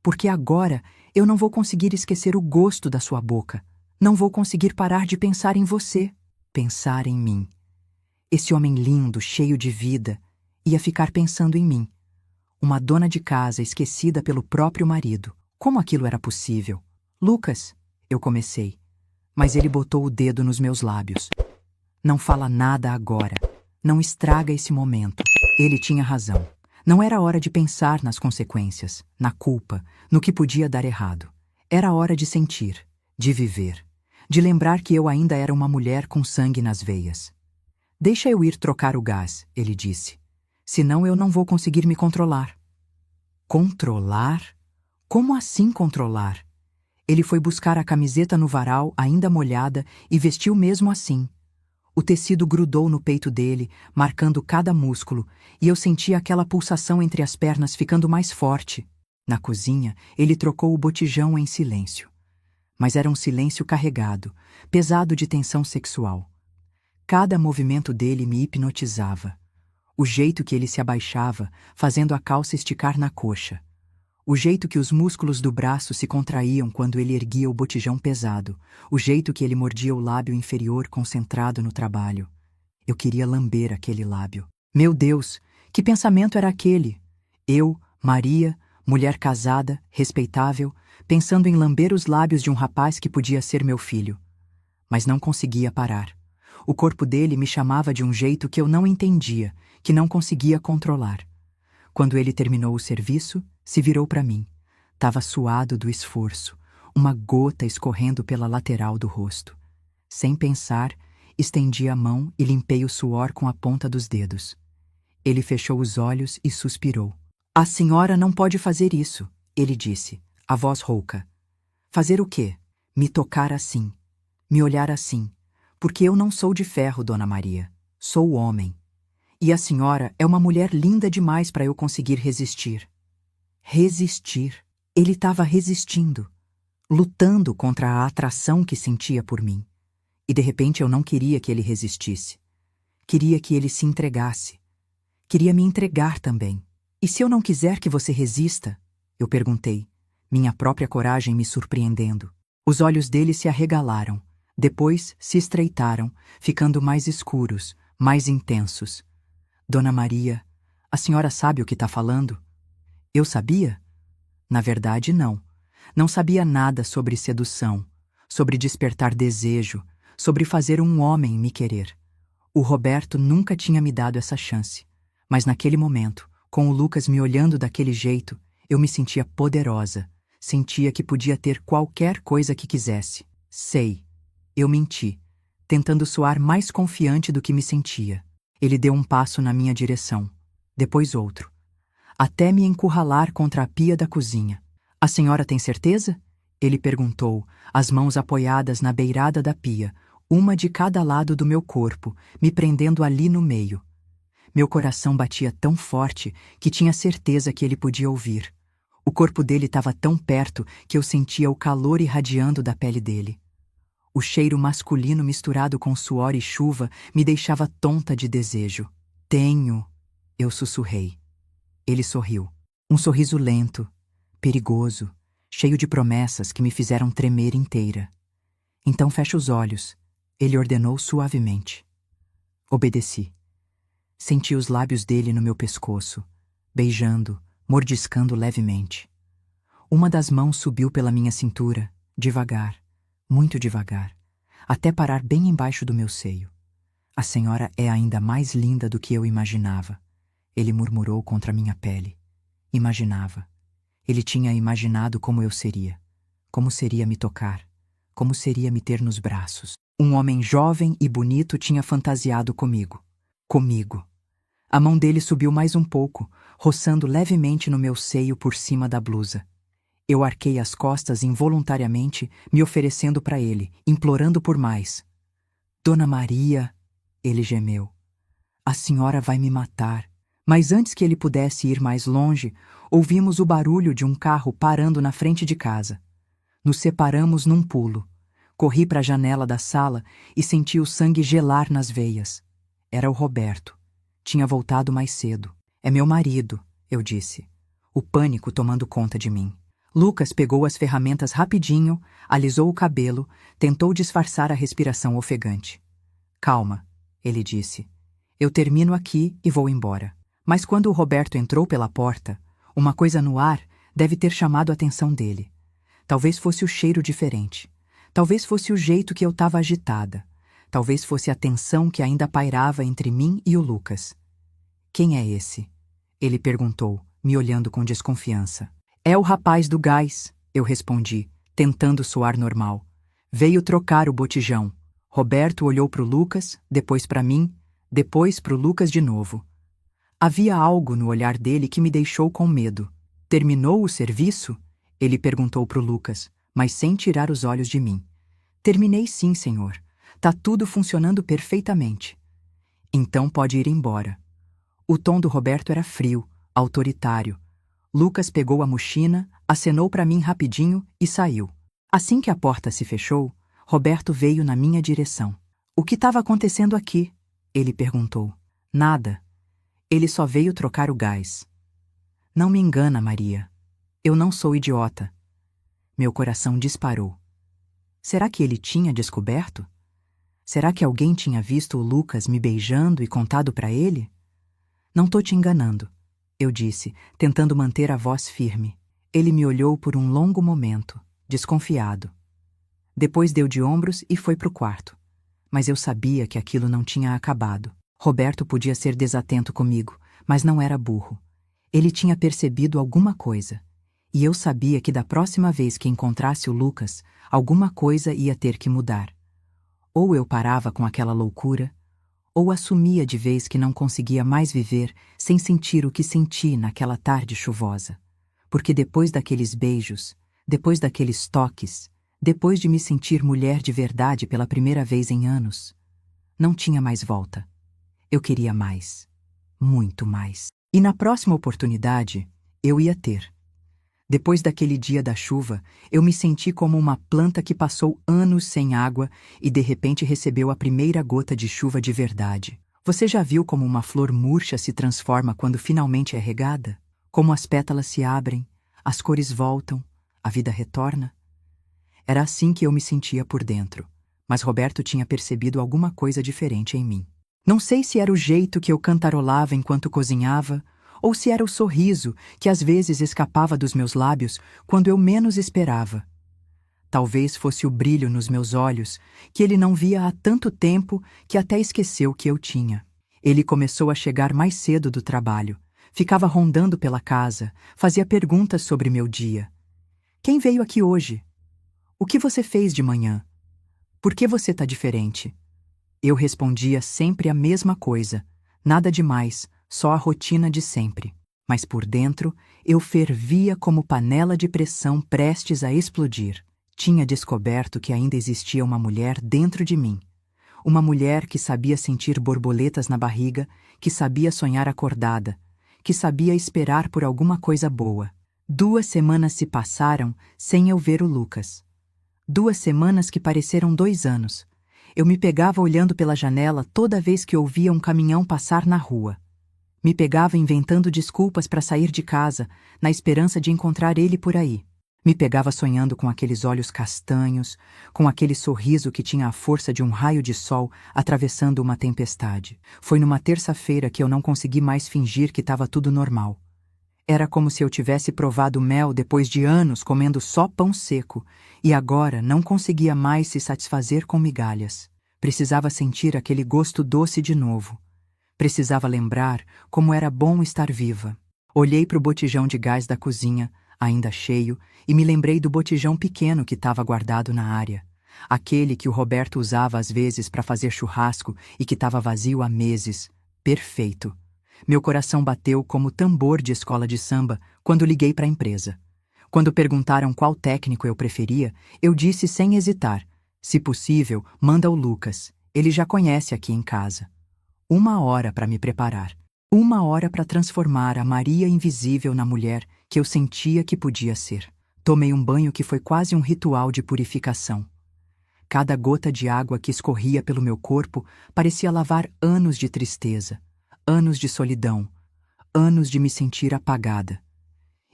Porque agora eu não vou conseguir esquecer o gosto da sua boca. Não vou conseguir parar de pensar em você, pensar em mim. Esse homem lindo, cheio de vida, ia ficar pensando em mim. Uma dona de casa esquecida pelo próprio marido. Como aquilo era possível? Lucas, eu comecei, mas ele botou o dedo nos meus lábios. Não fala nada agora. Não estraga esse momento. Ele tinha razão. Não era hora de pensar nas consequências, na culpa, no que podia dar errado. Era hora de sentir, de viver, de lembrar que eu ainda era uma mulher com sangue nas veias. Deixa eu ir trocar o gás, ele disse. Senão eu não vou conseguir me controlar. Controlar? Como assim controlar? Ele foi buscar a camiseta no varal, ainda molhada, e vestiu mesmo assim. O tecido grudou no peito dele, marcando cada músculo, e eu sentia aquela pulsação entre as pernas ficando mais forte. Na cozinha, ele trocou o botijão em silêncio. Mas era um silêncio carregado, pesado de tensão sexual. Cada movimento dele me hipnotizava. O jeito que ele se abaixava, fazendo a calça esticar na coxa. O jeito que os músculos do braço se contraíam quando ele erguia o botijão pesado. O jeito que ele mordia o lábio inferior concentrado no trabalho. Eu queria lamber aquele lábio. Meu Deus, que pensamento era aquele? Eu, Maria, mulher casada, respeitável, pensando em lamber os lábios de um rapaz que podia ser meu filho. Mas não conseguia parar. O corpo dele me chamava de um jeito que eu não entendia, que não conseguia controlar. Quando ele terminou o serviço, se virou para mim. Tava suado do esforço, uma gota escorrendo pela lateral do rosto. Sem pensar, estendi a mão e limpei o suor com a ponta dos dedos. Ele fechou os olhos e suspirou. A senhora não pode fazer isso, ele disse, a voz rouca. Fazer o quê? Me tocar assim, me olhar assim, porque eu não sou de ferro, Dona Maria. Sou homem. E a senhora é uma mulher linda demais para eu conseguir resistir. Resistir. Ele estava resistindo, lutando contra a atração que sentia por mim. E de repente eu não queria que ele resistisse. Queria que ele se entregasse. Queria me entregar também. E se eu não quiser que você resista? Eu perguntei, minha própria coragem me surpreendendo. Os olhos dele se arregalaram, depois se estreitaram, ficando mais escuros, mais intensos. Dona Maria, a senhora sabe o que está falando? Eu sabia? Na verdade, não. Não sabia nada sobre sedução, sobre despertar desejo, sobre fazer um homem me querer. O Roberto nunca tinha me dado essa chance. Mas naquele momento, com o Lucas me olhando daquele jeito, eu me sentia poderosa. Sentia que podia ter qualquer coisa que quisesse. Sei. Eu menti, tentando soar mais confiante do que me sentia. Ele deu um passo na minha direção, depois outro, até me encurralar contra a pia da cozinha. A senhora tem certeza? Ele perguntou, as mãos apoiadas na beirada da pia, uma de cada lado do meu corpo, me prendendo ali no meio. Meu coração batia tão forte que tinha certeza que ele podia ouvir. O corpo dele estava tão perto que eu sentia o calor irradiando da pele dele. O cheiro masculino misturado com suor e chuva me deixava tonta de desejo. Tenho, eu sussurrei. Ele sorriu. Um sorriso lento, perigoso, cheio de promessas que me fizeram tremer inteira. Então fecha os olhos, ele ordenou suavemente. Obedeci. Senti os lábios dele no meu pescoço, beijando, mordiscando levemente. Uma das mãos subiu pela minha cintura, devagar, muito devagar, até parar bem embaixo do meu seio. A senhora é ainda mais linda do que eu imaginava. Ele murmurou contra minha pele. Imaginava. Ele tinha imaginado como eu seria. Como seria me tocar. Como seria me ter nos braços. Um homem jovem e bonito tinha fantasiado comigo. Comigo. A mão dele subiu mais um pouco, roçando levemente no meu seio por cima da blusa. Eu arquei as costas involuntariamente, me oferecendo para ele, implorando por mais. Dona Maria, ele gemeu. A senhora vai me matar. Mas antes que ele pudesse ir mais longe, ouvimos o barulho de um carro parando na frente de casa. Nos separamos num pulo. Corri para a janela da sala e senti o sangue gelar nas veias. Era o Roberto. Tinha voltado mais cedo. É meu marido, eu disse. O pânico tomando conta de mim. Lucas pegou as ferramentas rapidinho, alisou o cabelo, tentou disfarçar a respiração ofegante. Calma, ele disse. Eu termino aqui e vou embora. Mas quando o Roberto entrou pela porta, uma coisa no ar Deve ter chamado a atenção dele. Talvez fosse o cheiro diferente. Talvez fosse o jeito que eu estava agitada. Talvez fosse a tensão que ainda pairava entre mim e o Lucas. Quem é esse? Ele perguntou, me olhando com desconfiança. É o rapaz do gás, eu respondi, tentando soar normal. Veio trocar o botijão. Roberto olhou para o Lucas, depois para mim, depois para o Lucas de novo. Havia algo no olhar dele que me deixou com medo. Terminou o serviço? Ele perguntou para o Lucas, mas sem tirar os olhos de mim. Terminei sim, senhor. Tá tudo funcionando perfeitamente. Então pode ir embora. O tom do Roberto era frio, autoritário. Lucas pegou a mochila, acenou para mim rapidinho e saiu. Assim que a porta se fechou, Roberto veio na minha direção. O que estava acontecendo aqui? Ele perguntou. Nada. Ele só veio trocar o gás. Não me engana, Maria. Eu não sou idiota. Meu coração disparou. Será que ele tinha descoberto? Será que alguém tinha visto o Lucas me beijando e contado para ele? Não tô te enganando, eu disse, tentando manter a voz firme. Ele me olhou por um longo momento, desconfiado. Depois deu de ombros e foi pro quarto. Mas eu sabia que aquilo não tinha acabado. Roberto podia ser desatento comigo, mas não era burro. Ele tinha percebido alguma coisa. E eu sabia que da próxima vez que encontrasse o Lucas, alguma coisa ia ter que mudar. Ou eu parava com aquela loucura, ou assumia de vez que não conseguia mais viver sem sentir o que senti naquela tarde chuvosa. Porque depois daqueles beijos, depois daqueles toques, depois de me sentir mulher de verdade pela primeira vez em anos, não tinha mais volta. Eu queria mais. Muito mais. E na próxima oportunidade, eu ia ter. Depois daquele dia da chuva, eu me senti como uma planta que passou anos sem água e de repente recebeu a primeira gota de chuva de verdade. Você já viu como uma flor murcha se transforma quando finalmente é regada? Como as pétalas se abrem, as cores voltam, a vida retorna? Era assim que eu me sentia por dentro, mas Roberto tinha percebido alguma coisa diferente em mim. Não sei se era o jeito que eu cantarolava enquanto cozinhava, ou se era o sorriso que às vezes escapava dos meus lábios quando eu menos esperava. Talvez fosse o brilho nos meus olhos, que ele não via há tanto tempo que até esqueceu que eu tinha. Ele começou a chegar mais cedo do trabalho, ficava rondando pela casa, fazia perguntas sobre meu dia. Quem veio aqui hoje? O que você fez de manhã? Por que você tá diferente? Eu respondia sempre a mesma coisa, nada demais, só a rotina de sempre. Mas por dentro, eu fervia como panela de pressão prestes a explodir. Tinha descoberto que ainda existia uma mulher dentro de mim. Uma mulher que sabia sentir borboletas na barriga, que sabia sonhar acordada, que sabia esperar por alguma coisa boa. 2 semanas se passaram sem eu ver o Lucas. 2 semanas que pareceram 2 anos. Eu me pegava olhando pela janela toda vez que ouvia um caminhão passar na rua. Me pegava inventando desculpas para sair de casa, na esperança de encontrar ele por aí. Me pegava sonhando com aqueles olhos castanhos, com aquele sorriso que tinha a força de um raio de sol atravessando uma tempestade. Foi numa terça-feira que eu não consegui mais fingir que estava tudo normal. Era como se eu tivesse provado mel depois de anos comendo só pão seco, e agora não conseguia mais se satisfazer com migalhas. Precisava sentir aquele gosto doce de novo. Precisava lembrar como era bom estar viva. Olhei para o botijão de gás da cozinha, ainda cheio, e me lembrei do botijão pequeno que estava guardado na área. Aquele que o Roberto usava às vezes para fazer churrasco e que estava vazio há meses. Perfeito. Meu coração bateu como tambor de escola de samba quando liguei para a empresa. Quando perguntaram qual técnico eu preferia, eu disse sem hesitar: se possível, manda o Lucas. Ele já conhece aqui em casa. 1 hora para me preparar. 1 hora para transformar a Maria invisível na mulher que eu sentia que podia ser. Tomei um banho que foi quase um ritual de purificação. Cada gota de água que escorria pelo meu corpo parecia lavar anos de tristeza, anos de solidão, anos de me sentir apagada.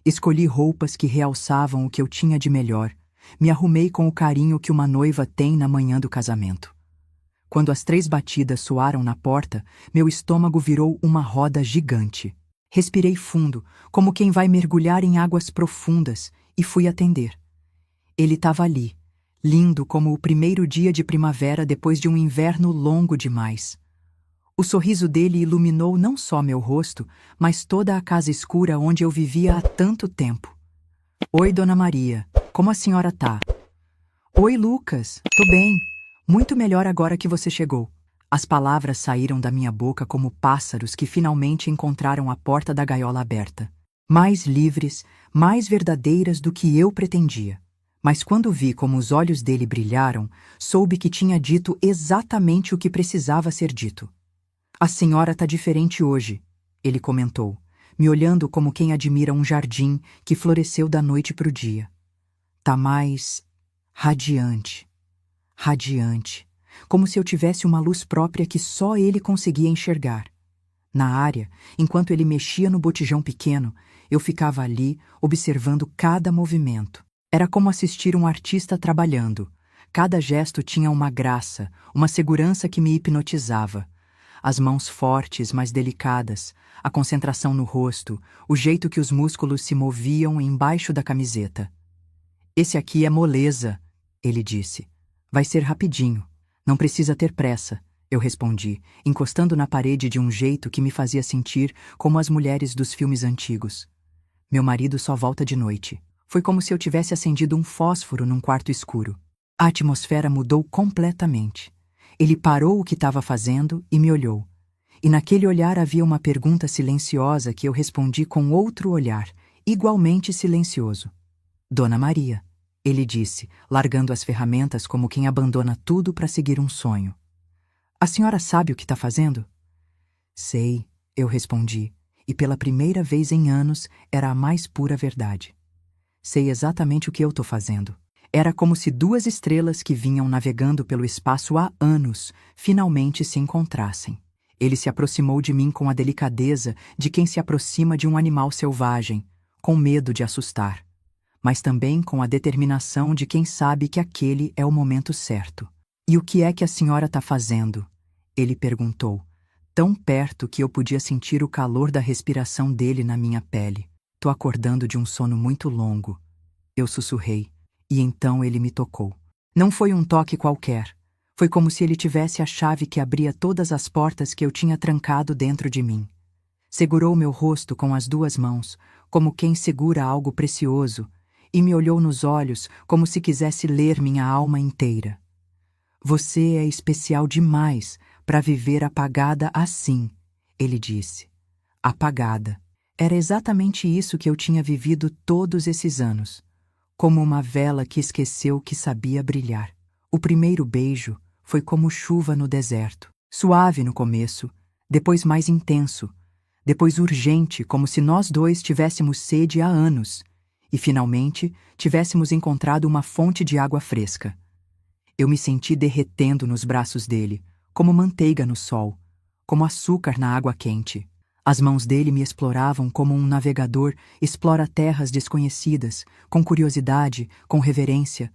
Escolhi roupas que realçavam o que eu tinha de melhor, me arrumei com o carinho que uma noiva tem na manhã do casamento. Quando as 3 batidas soaram na porta, meu estômago virou uma roda gigante. Respirei fundo, como quem vai mergulhar em águas profundas, e fui atender. Ele estava ali, lindo como o primeiro dia de primavera depois de um inverno longo demais. O sorriso dele iluminou não só meu rosto, mas toda a casa escura onde eu vivia há tanto tempo. Oi, Dona Maria, como a senhora tá? Oi, Lucas, tô bem. Muito melhor agora que você chegou. As palavras saíram da minha boca como pássaros que finalmente encontraram a porta da gaiola aberta. Mais livres, mais verdadeiras do que eu pretendia. Mas quando vi como os olhos dele brilharam, soube que tinha dito exatamente o que precisava ser dito. A senhora tá diferente hoje, ele comentou, me olhando como quem admira um jardim que floresceu da noite pro dia. Tá mais radiante, radiante, como se eu tivesse uma luz própria que só ele conseguia enxergar. Na área, enquanto ele mexia no botijão pequeno, eu ficava ali, observando cada movimento. Era como assistir um artista trabalhando. Cada gesto tinha uma graça, uma segurança que me hipnotizava. As mãos fortes, mas delicadas, a concentração no rosto, o jeito que os músculos se moviam embaixo da camiseta. Esse aqui é moleza, ele disse. Vai ser rapidinho. Não precisa ter pressa, eu respondi, encostando na parede de um jeito que me fazia sentir como as mulheres dos filmes antigos. Meu marido só volta de noite. Foi como se eu tivesse acendido um fósforo num quarto escuro. A atmosfera mudou completamente. Ele parou o que estava fazendo e me olhou. E naquele olhar havia uma pergunta silenciosa que eu respondi com outro olhar, igualmente silencioso. Dona Maria, ele disse, largando as ferramentas como quem abandona tudo para seguir um sonho. A senhora sabe o que está fazendo? Sei, eu respondi, e pela primeira vez em anos era a mais pura verdade. Sei exatamente o que eu estou fazendo. Era como se duas estrelas que vinham navegando pelo espaço há anos finalmente se encontrassem. Ele se aproximou de mim com a delicadeza de quem se aproxima de um animal selvagem, com medo de assustar, mas também com a determinação de quem sabe que aquele é o momento certo. E o que é que a senhora está fazendo? Ele perguntou, tão perto que eu podia sentir o calor da respiração dele na minha pele. Tô acordando de um sono muito longo. Eu sussurrei, e então ele me tocou. Não foi um toque qualquer. Foi como se ele tivesse a chave que abria todas as portas que eu tinha trancado dentro de mim. Segurou meu rosto com as duas mãos, como quem segura algo precioso, e me olhou nos olhos como se quisesse ler minha alma inteira. Você é especial demais para viver apagada assim, ele disse. Apagada. Era exatamente isso que eu tinha vivido todos esses anos, como uma vela que esqueceu que sabia brilhar. O primeiro beijo foi como chuva no deserto, suave no começo, depois mais intenso, depois urgente, como se nós dois tivéssemos sede há anos, e finalmente tivéssemos encontrado uma fonte de água fresca. Eu me senti derretendo nos braços dele, como manteiga no sol, como açúcar na água quente. As mãos dele me exploravam como um navegador explora terras desconhecidas, com curiosidade, com reverência,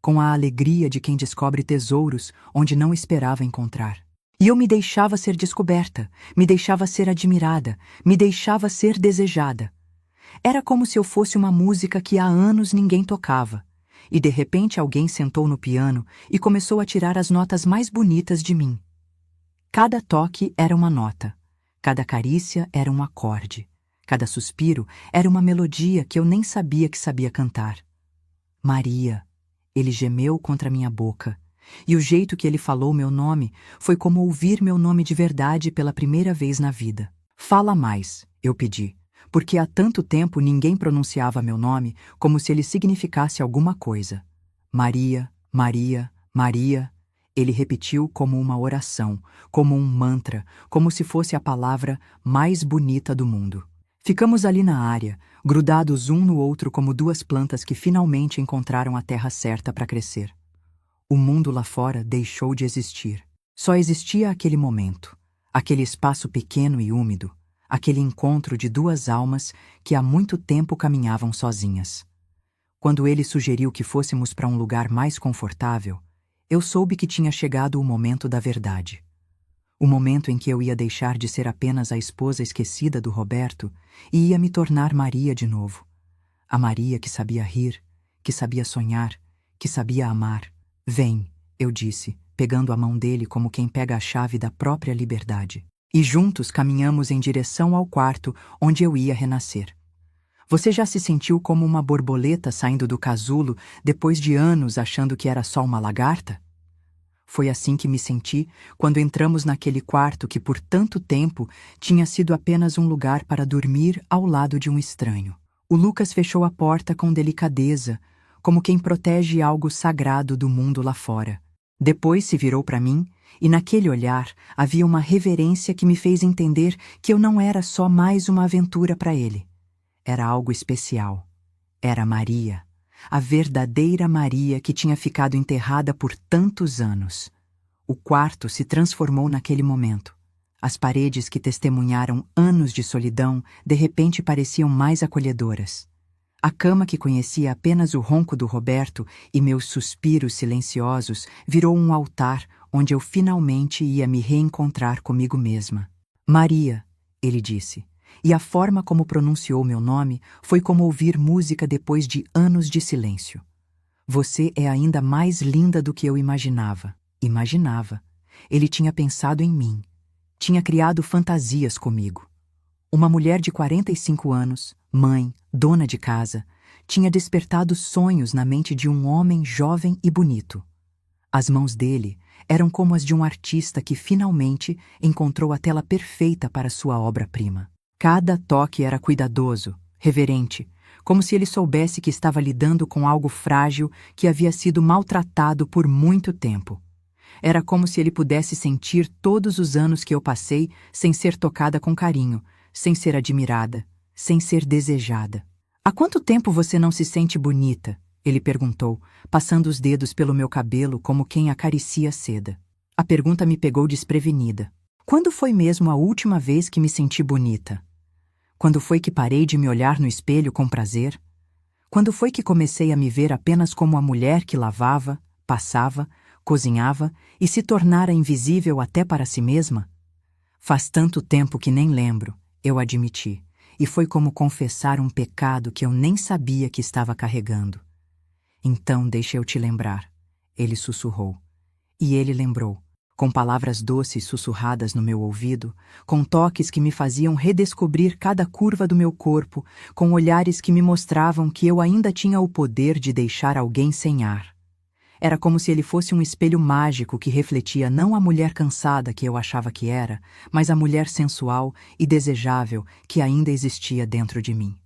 com a alegria de quem descobre tesouros onde não esperava encontrar. E eu me deixava ser descoberta, me deixava ser admirada, me deixava ser desejada. Era como se eu fosse uma música que há anos ninguém tocava, e de repente alguém sentou no piano e começou a tirar as notas mais bonitas de mim. Cada toque era uma nota. Cada carícia era um acorde. Cada suspiro era uma melodia que eu nem sabia que sabia cantar. Maria, ele gemeu contra minha boca, e o jeito que ele falou meu nome foi como ouvir meu nome de verdade pela primeira vez na vida. Fala mais, eu pedi, porque há tanto tempo ninguém pronunciava meu nome como se ele significasse alguma coisa. Maria, Maria, Maria. Ele repetiu como uma oração, como um mantra, como se fosse a palavra mais bonita do mundo. Ficamos ali na área, grudados um no outro como duas plantas que finalmente encontraram a terra certa para crescer. O mundo lá fora deixou de existir. Só existia aquele momento, aquele espaço pequeno e úmido, aquele encontro de duas almas que há muito tempo caminhavam sozinhas. Quando ele sugeriu que fôssemos para um lugar mais confortável, eu soube que tinha chegado o momento da verdade. O momento em que eu ia deixar de ser apenas a esposa esquecida do Roberto e ia me tornar Maria de novo. A Maria que sabia rir, que sabia sonhar, que sabia amar. Vem, eu disse, pegando a mão dele como quem pega a chave da própria liberdade. E juntos caminhamos em direção ao quarto onde eu ia renascer. Você já se sentiu como uma borboleta saindo do casulo depois de anos achando que era só uma lagarta? Foi assim que me senti quando entramos naquele quarto que por tanto tempo tinha sido apenas um lugar para dormir ao lado de um estranho. O Lucas fechou a porta com delicadeza, como quem protege algo sagrado do mundo lá fora. Depois se virou para mim e naquele olhar havia uma reverência que me fez entender que eu não era só mais uma aventura para ele. Era algo especial. Era Maria. A verdadeira Maria que tinha ficado enterrada por tantos anos. O quarto se transformou naquele momento. As paredes que testemunharam anos de solidão de repente pareciam mais acolhedoras. A cama que conhecia apenas o ronco do Roberto e meus suspiros silenciosos virou um altar onde eu finalmente ia me reencontrar comigo mesma. Maria, ele disse. E a forma como pronunciou meu nome foi como ouvir música depois de anos de silêncio. Você é ainda mais linda do que eu imaginava. Imaginava. Ele tinha pensado em mim. Tinha criado fantasias comigo. Uma mulher de 45 anos, mãe, dona de casa, tinha despertado sonhos na mente de um homem jovem e bonito. As mãos dele eram como as de um artista que finalmente encontrou a tela perfeita para sua obra-prima. Cada toque era cuidadoso, reverente, como se ele soubesse que estava lidando com algo frágil que havia sido maltratado por muito tempo. Era como se ele pudesse sentir todos os anos que eu passei sem ser tocada com carinho, sem ser admirada, sem ser desejada. Há quanto tempo você não se sente bonita? Ele perguntou, passando os dedos pelo meu cabelo como quem acaricia seda. A pergunta me pegou desprevenida. Quando foi mesmo a última vez que me senti bonita? Quando foi que parei de me olhar no espelho com prazer? Quando foi que comecei a me ver apenas como a mulher que lavava, passava, cozinhava e se tornara invisível até para si mesma? Faz tanto tempo que nem lembro, eu admiti, e foi como confessar um pecado que eu nem sabia que estava carregando. Então deixa eu te lembrar, ele sussurrou. E ele lembrou, com palavras doces sussurradas no meu ouvido, com toques que me faziam redescobrir cada curva do meu corpo, com olhares que me mostravam que eu ainda tinha o poder de deixar alguém sem ar. Era como se ele fosse um espelho mágico que refletia não a mulher cansada que eu achava que era, mas a mulher sensual e desejável que ainda existia dentro de mim.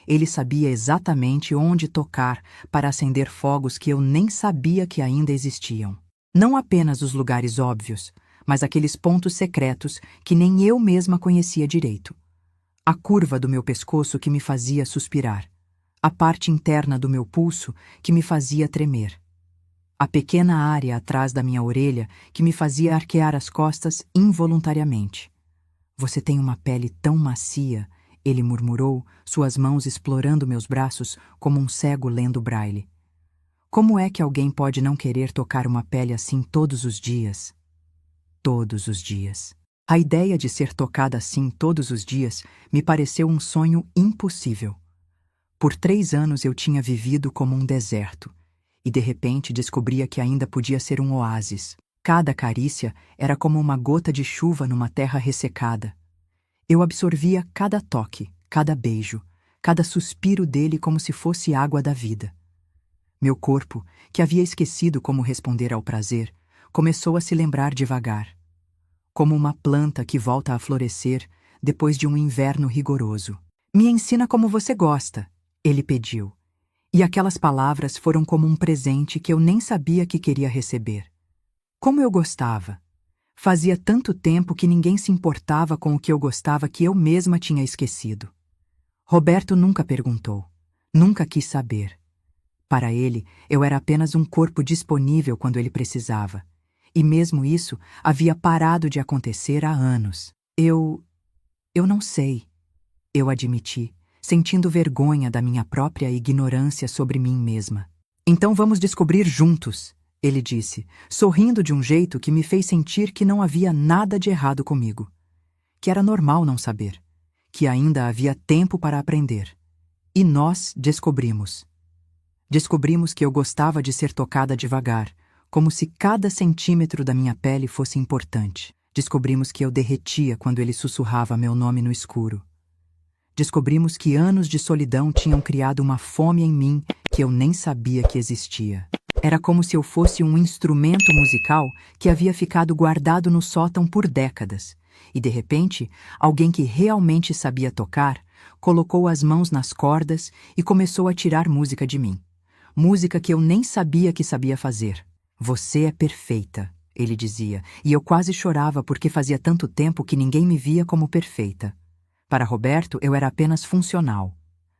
Ele sabia exatamente onde tocar para acender fogos que eu nem sabia que ainda existiam. Não apenas os lugares óbvios, mas aqueles pontos secretos que nem eu mesma conhecia direito. A curva do meu pescoço que me fazia suspirar. A parte interna do meu pulso que me fazia tremer. A pequena área atrás da minha orelha que me fazia arquear as costas involuntariamente. Você tem uma pele tão macia, ele murmurou, suas mãos explorando meus braços como um cego lendo braille. Como é que alguém pode não querer tocar uma pele assim todos os dias? Todos os dias. A ideia de ser tocada assim todos os dias me pareceu um sonho impossível. Por 3 anos eu tinha vivido como um deserto, e de repente descobria que ainda podia ser um oásis. Cada carícia era como uma gota de chuva numa terra ressecada. Eu absorvia cada toque, cada beijo, cada suspiro dele como se fosse água da vida. Meu corpo, que havia esquecido como responder ao prazer, começou a se lembrar devagar. Como uma planta que volta a florescer depois de um inverno rigoroso. Me ensina como você gosta, ele pediu. E aquelas palavras foram como um presente que eu nem sabia que queria receber. Como eu gostava! Fazia tanto tempo que ninguém se importava com o que eu gostava que eu mesma tinha esquecido. Roberto nunca perguntou. Nunca quis saber. Para ele, eu era apenas um corpo disponível quando ele precisava. E mesmo isso havia parado de acontecer há anos. Eu não sei, eu admiti, sentindo vergonha da minha própria ignorância sobre mim mesma. Então vamos descobrir juntos, ele disse, sorrindo de um jeito que me fez sentir que não havia nada de errado comigo. Que era normal não saber. Que ainda havia tempo para aprender. E nós descobrimos. Descobrimos que eu gostava de ser tocada devagar, como se cada centímetro da minha pele fosse importante. Descobrimos que eu derretia quando ele sussurrava meu nome no escuro. Descobrimos que anos de solidão tinham criado uma fome em mim que eu nem sabia que existia. Era como se eu fosse um instrumento musical que havia ficado guardado no sótão por décadas. E, de repente, alguém que realmente sabia tocar colocou as mãos nas cordas e começou a tirar música de mim. Música que eu nem sabia que sabia fazer. Você é perfeita, ele dizia, e eu quase chorava porque fazia tanto tempo que ninguém me via como perfeita. Para Roberto, eu era apenas funcional.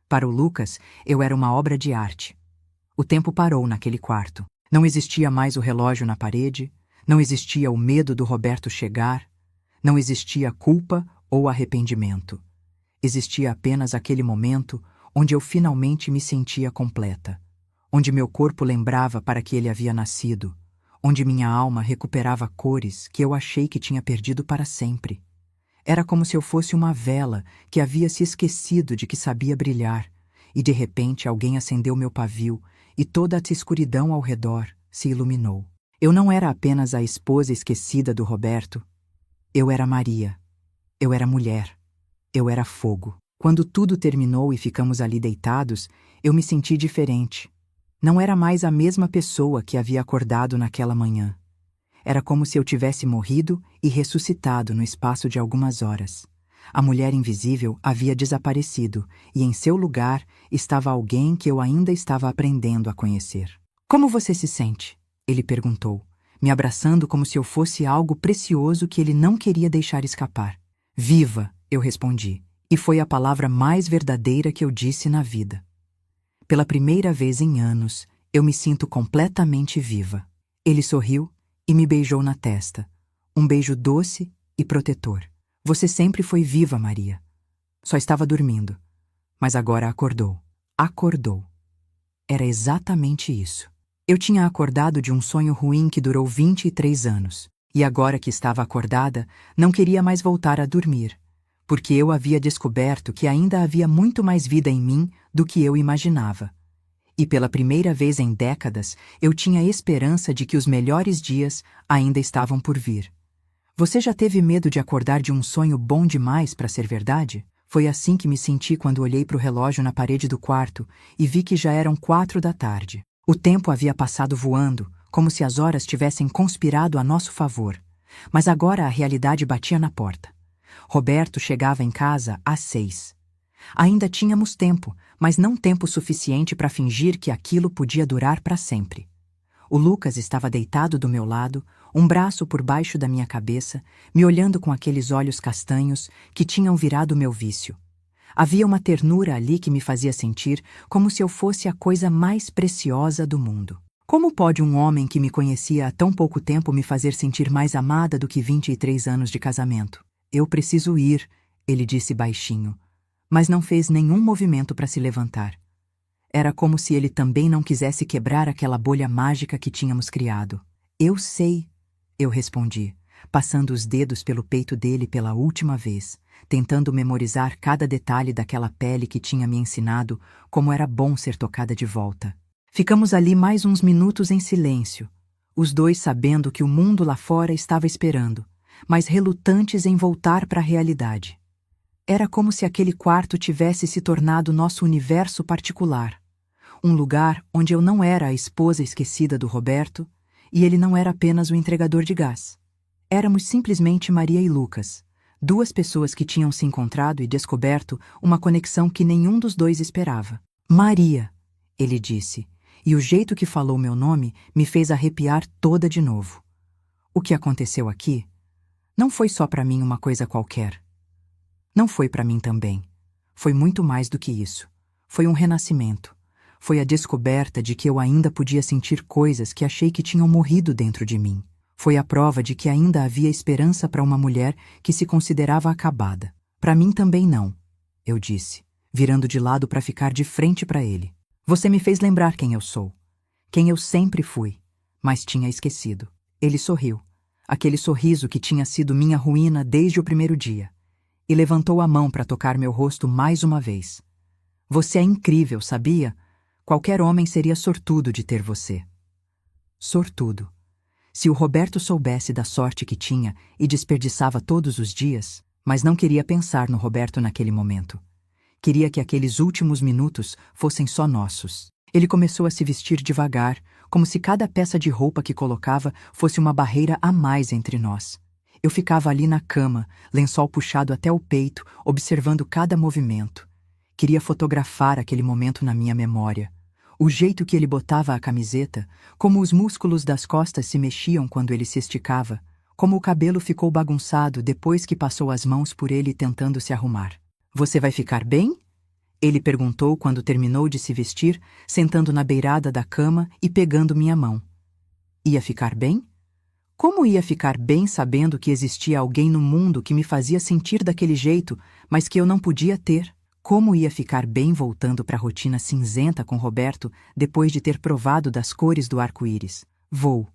Para o Lucas, eu era uma obra de arte. O tempo parou naquele quarto. Não existia mais o relógio na parede, não existia o medo do Roberto chegar, não existia culpa ou arrependimento. Existia apenas aquele momento onde eu finalmente me sentia completa, onde meu corpo lembrava para que ele havia nascido, onde minha alma recuperava cores que eu achei que tinha perdido para sempre. Era como se eu fosse uma vela que havia se esquecido de que sabia brilhar, e de repente alguém acendeu meu pavio e toda a escuridão ao redor se iluminou. Eu não era apenas a esposa esquecida do Roberto. Eu era Maria. Eu era mulher. Eu era fogo. Quando tudo terminou e ficamos ali deitados, eu me senti diferente. Não era mais a mesma pessoa que havia acordado naquela manhã. Era como se eu tivesse morrido e ressuscitado no espaço de algumas horas. A mulher invisível havia desaparecido e em seu lugar estava alguém que eu ainda estava aprendendo a conhecer. Como você se sente? Ele perguntou, me abraçando como se eu fosse algo precioso que ele não queria deixar escapar. Viva, eu respondi, e foi a palavra mais verdadeira que eu disse na vida. Pela primeira vez em anos, eu me sinto completamente viva. Ele sorriu e me beijou na testa. Um beijo doce e protetor. Você sempre foi viva, Maria. Só estava dormindo. Mas agora acordou. Acordou. Era exatamente isso. Eu tinha acordado de um sonho ruim que durou 23 anos. E agora que estava acordada, não queria mais voltar a dormir. Porque eu havia descoberto que ainda havia muito mais vida em mim do que eu imaginava. E pela primeira vez em décadas, eu tinha esperança de que os melhores dias ainda estavam por vir. Você já teve medo de acordar de um sonho bom demais para ser verdade? Foi assim que me senti quando olhei para o relógio na parede do quarto e vi que já eram 4 da tarde. O tempo havia passado voando, como se as horas tivessem conspirado a nosso favor. Mas agora a realidade batia na porta. Roberto chegava em casa às 6. Ainda tínhamos tempo, mas não tempo suficiente para fingir que aquilo podia durar para sempre. O Lucas estava deitado do meu lado, um braço por baixo da minha cabeça, me olhando com aqueles olhos castanhos que tinham virado meu vício. Havia uma ternura ali que me fazia sentir como se eu fosse a coisa mais preciosa do mundo. Como pode um homem que me conhecia há tão pouco tempo me fazer sentir mais amada do que 23 anos de casamento? Eu preciso ir, ele disse baixinho, mas não fez nenhum movimento para se levantar. Era como se ele também não quisesse quebrar aquela bolha mágica que tínhamos criado. Eu sei, eu respondi, passando os dedos pelo peito dele pela última vez, tentando memorizar cada detalhe daquela pele que tinha me ensinado como era bom ser tocada de volta. Ficamos ali mais uns minutos em silêncio, os dois sabendo que o mundo lá fora estava esperando, mas relutantes em voltar para a realidade. Era como se aquele quarto tivesse se tornado nosso universo particular, um lugar onde eu não era a esposa esquecida do Roberto e ele não era apenas o entregador de gás. Éramos simplesmente Maria e Lucas, 2 pessoas que tinham se encontrado e descoberto uma conexão que nenhum dos dois esperava. Maria, ele disse, e o jeito que falou meu nome me fez arrepiar toda de novo. O que aconteceu aqui não foi só para mim uma coisa qualquer. Não foi para mim também. Foi muito mais do que isso. Foi um renascimento. Foi a descoberta de que eu ainda podia sentir coisas que achei que tinham morrido dentro de mim. Foi a prova de que ainda havia esperança para uma mulher que se considerava acabada. Para mim também não, eu disse, virando de lado para ficar de frente para ele. Você me fez lembrar quem eu sou. Quem eu sempre fui. mas tinha esquecido. Ele sorriu, aquele sorriso que tinha sido minha ruína desde o primeiro dia, e levantou a mão para tocar meu rosto mais uma vez. Você é incrível, sabia? Qualquer homem seria sortudo de ter você. Sortudo. Se o Roberto soubesse da sorte que tinha e desperdiçava todos os dias, mas não queria pensar no Roberto naquele momento. Queria que aqueles últimos minutos fossem só nossos. Ele começou a se vestir devagar, como se cada peça de roupa que colocava fosse uma barreira a mais entre nós. Eu ficava ali na cama, lençol puxado até o peito, observando cada movimento. Queria fotografar aquele momento na minha memória. O jeito que ele botava a camiseta, como os músculos das costas se mexiam quando ele se esticava, como o cabelo ficou bagunçado depois que passou as mãos por ele tentando se arrumar. Você vai ficar bem? Ele perguntou quando terminou de se vestir, sentando na beirada da cama e pegando minha mão. Ia ficar bem? Como ia ficar bem sabendo que existia alguém no mundo que me fazia sentir daquele jeito, mas que eu não podia ter? Como ia ficar bem voltando para a rotina cinzenta com Roberto depois de ter provado das cores do arco-íris? Vou.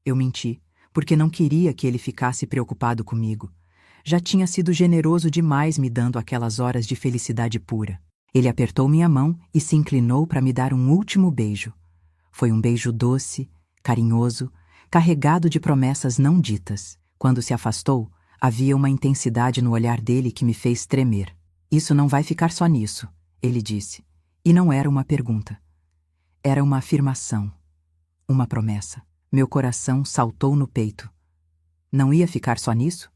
Eu menti, porque não queria que ele ficasse preocupado comigo. Já tinha sido generoso demais me dando aquelas horas de felicidade pura. Ele apertou minha mão e se inclinou para me dar um último beijo. Foi um beijo doce, carinhoso, carregado de promessas não ditas. Quando se afastou, havia uma intensidade no olhar dele que me fez tremer. Isso não vai ficar só nisso, ele disse. E não era uma pergunta. Era uma afirmação. Uma promessa. Meu coração saltou no peito. Não ia ficar só nisso?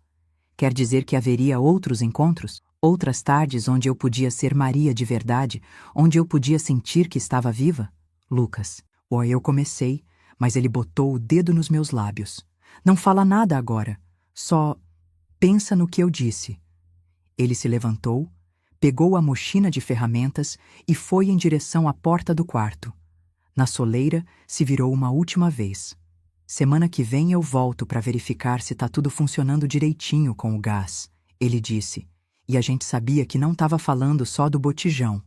Quer dizer que haveria outros encontros? Outras tardes onde eu podia ser Maria de verdade, onde eu podia sentir que estava viva? Lucas. Eu comecei, mas ele botou o dedo nos meus lábios. Não fala nada agora. Só pensa no que eu disse. Ele se levantou, pegou a mochila de ferramentas e foi em direção à porta do quarto. Na soleira, se virou uma última vez. Semana que vem eu volto para verificar se tá tudo funcionando direitinho com o gás, ele disse. E a gente sabia que não estava falando só do botijão.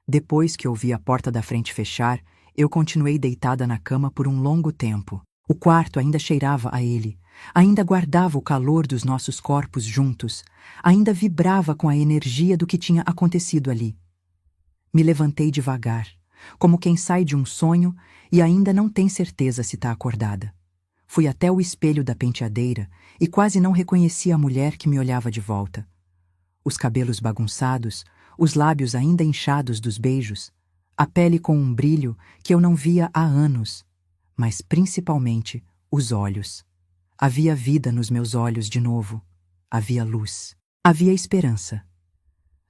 Depois que ouvi a porta da frente fechar, eu continuei deitada na cama por um longo tempo. O quarto ainda cheirava a ele, ainda guardava o calor dos nossos corpos juntos, ainda vibrava com a energia do que tinha acontecido ali. Me levantei devagar, como quem sai de um sonho e ainda não tem certeza se está acordada. Fui até o espelho da penteadeira e quase não reconheci a mulher que me olhava de volta. Os cabelos bagunçados, os lábios ainda inchados dos beijos, a pele com um brilho que eu não via há anos, mas principalmente os olhos. Havia vida nos meus olhos de novo. Havia luz. Havia esperança.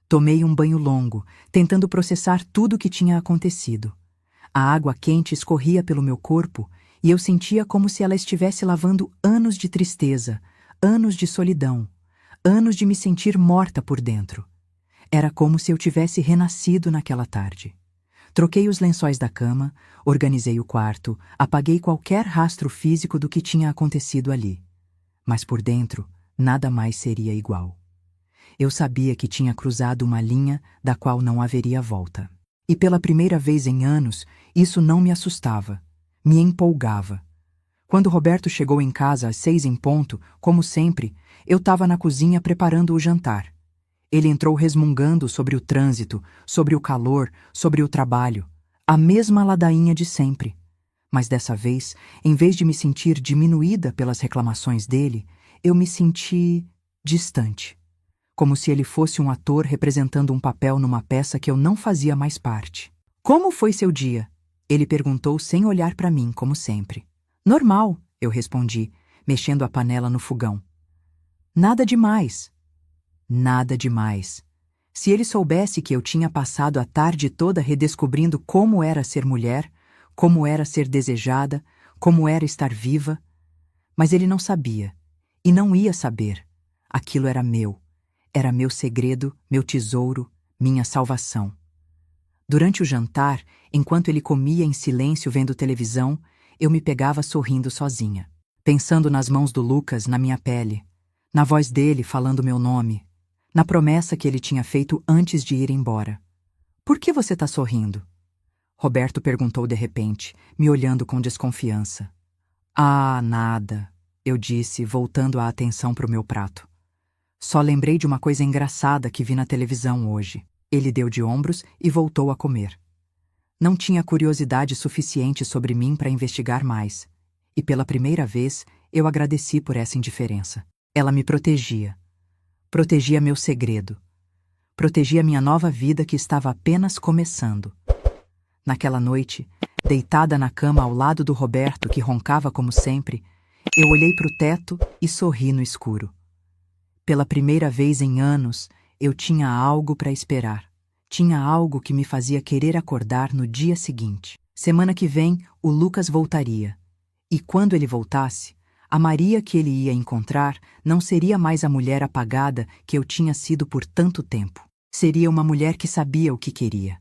Tomei um banho longo, tentando processar tudo o que tinha acontecido. A água quente escorria pelo meu corpo e eu sentia como se ela estivesse lavando anos de tristeza, anos de solidão, anos de me sentir morta por dentro. Era como se eu tivesse renascido naquela tarde. Troquei os lençóis da cama, organizei o quarto, apaguei qualquer rastro físico do que tinha acontecido ali. Mas por dentro, nada mais seria igual. Eu sabia que tinha cruzado uma linha da qual não haveria volta. E pela primeira vez em anos, isso não me assustava, me empolgava. Quando Roberto chegou em casa às 6 em ponto, como sempre, eu estava na cozinha preparando o jantar. Ele entrou resmungando sobre o trânsito, sobre o calor, sobre o trabalho. A mesma ladainha de sempre. Mas dessa vez, em vez de me sentir diminuída pelas reclamações dele, eu me senti distante. Como se ele fosse um ator representando um papel numa peça que eu não fazia mais parte. Como foi seu dia? Ele perguntou sem olhar para mim, como sempre. Normal, eu respondi, mexendo a panela no fogão. Nada demais. Nada demais. Se ele soubesse que eu tinha passado a tarde toda redescobrindo como era ser mulher, como era ser desejada, como era estar viva. Mas ele não sabia. E não ia saber. Aquilo era meu. Era meu segredo, meu tesouro, minha salvação. Durante o jantar, enquanto ele comia em silêncio vendo televisão, eu me pegava sorrindo sozinha, pensando nas mãos do Lucas na minha pele, na voz dele falando meu nome, na promessa que ele tinha feito antes de ir embora. Por que você está sorrindo? Roberto perguntou de repente, me olhando com desconfiança. Ah, nada, eu disse, voltando a atenção para o meu prato. Só lembrei de uma coisa engraçada que vi na televisão hoje. Ele deu de ombros e voltou a comer. Não tinha curiosidade suficiente sobre mim para investigar mais, e pela primeira vez eu agradeci por essa indiferença. Ela me protegia. Protegia meu segredo. Protegia minha nova vida que estava apenas começando. Naquela noite, deitada na cama ao lado do Roberto, que roncava como sempre, eu olhei para o teto e sorri no escuro. Pela primeira vez em anos, eu tinha algo para esperar. Tinha algo que me fazia querer acordar no dia seguinte. Semana que vem, o Lucas voltaria. E quando ele voltasse, a Maria que ele ia encontrar não seria mais a mulher apagada que eu tinha sido por tanto tempo. Seria uma mulher que sabia o que queria.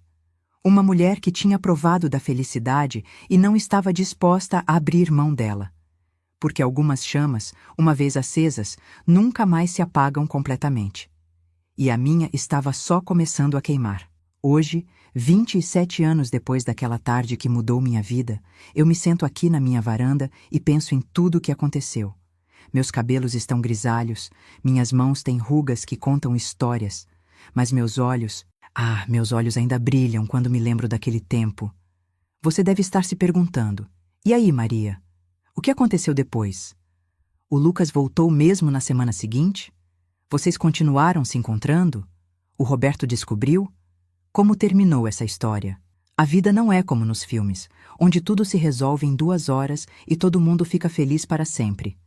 Uma mulher que tinha provado da felicidade e não estava disposta a abrir mão dela. Porque algumas chamas, uma vez acesas, nunca mais se apagam completamente. E a minha estava só começando a queimar. Hoje, 27 anos depois daquela tarde que mudou minha vida, eu me sento aqui na minha varanda e penso em tudo o que aconteceu. Meus cabelos estão grisalhos, minhas mãos têm rugas que contam histórias, mas meus olhos ainda brilham quando me lembro daquele tempo. Você deve estar se perguntando, e aí, Maria? O que aconteceu depois? O Lucas voltou mesmo na semana seguinte? Vocês continuaram se encontrando? O Roberto descobriu? Como terminou essa história? A vida não é como nos filmes, onde tudo se resolve em 2 horas e todo mundo fica feliz para sempre.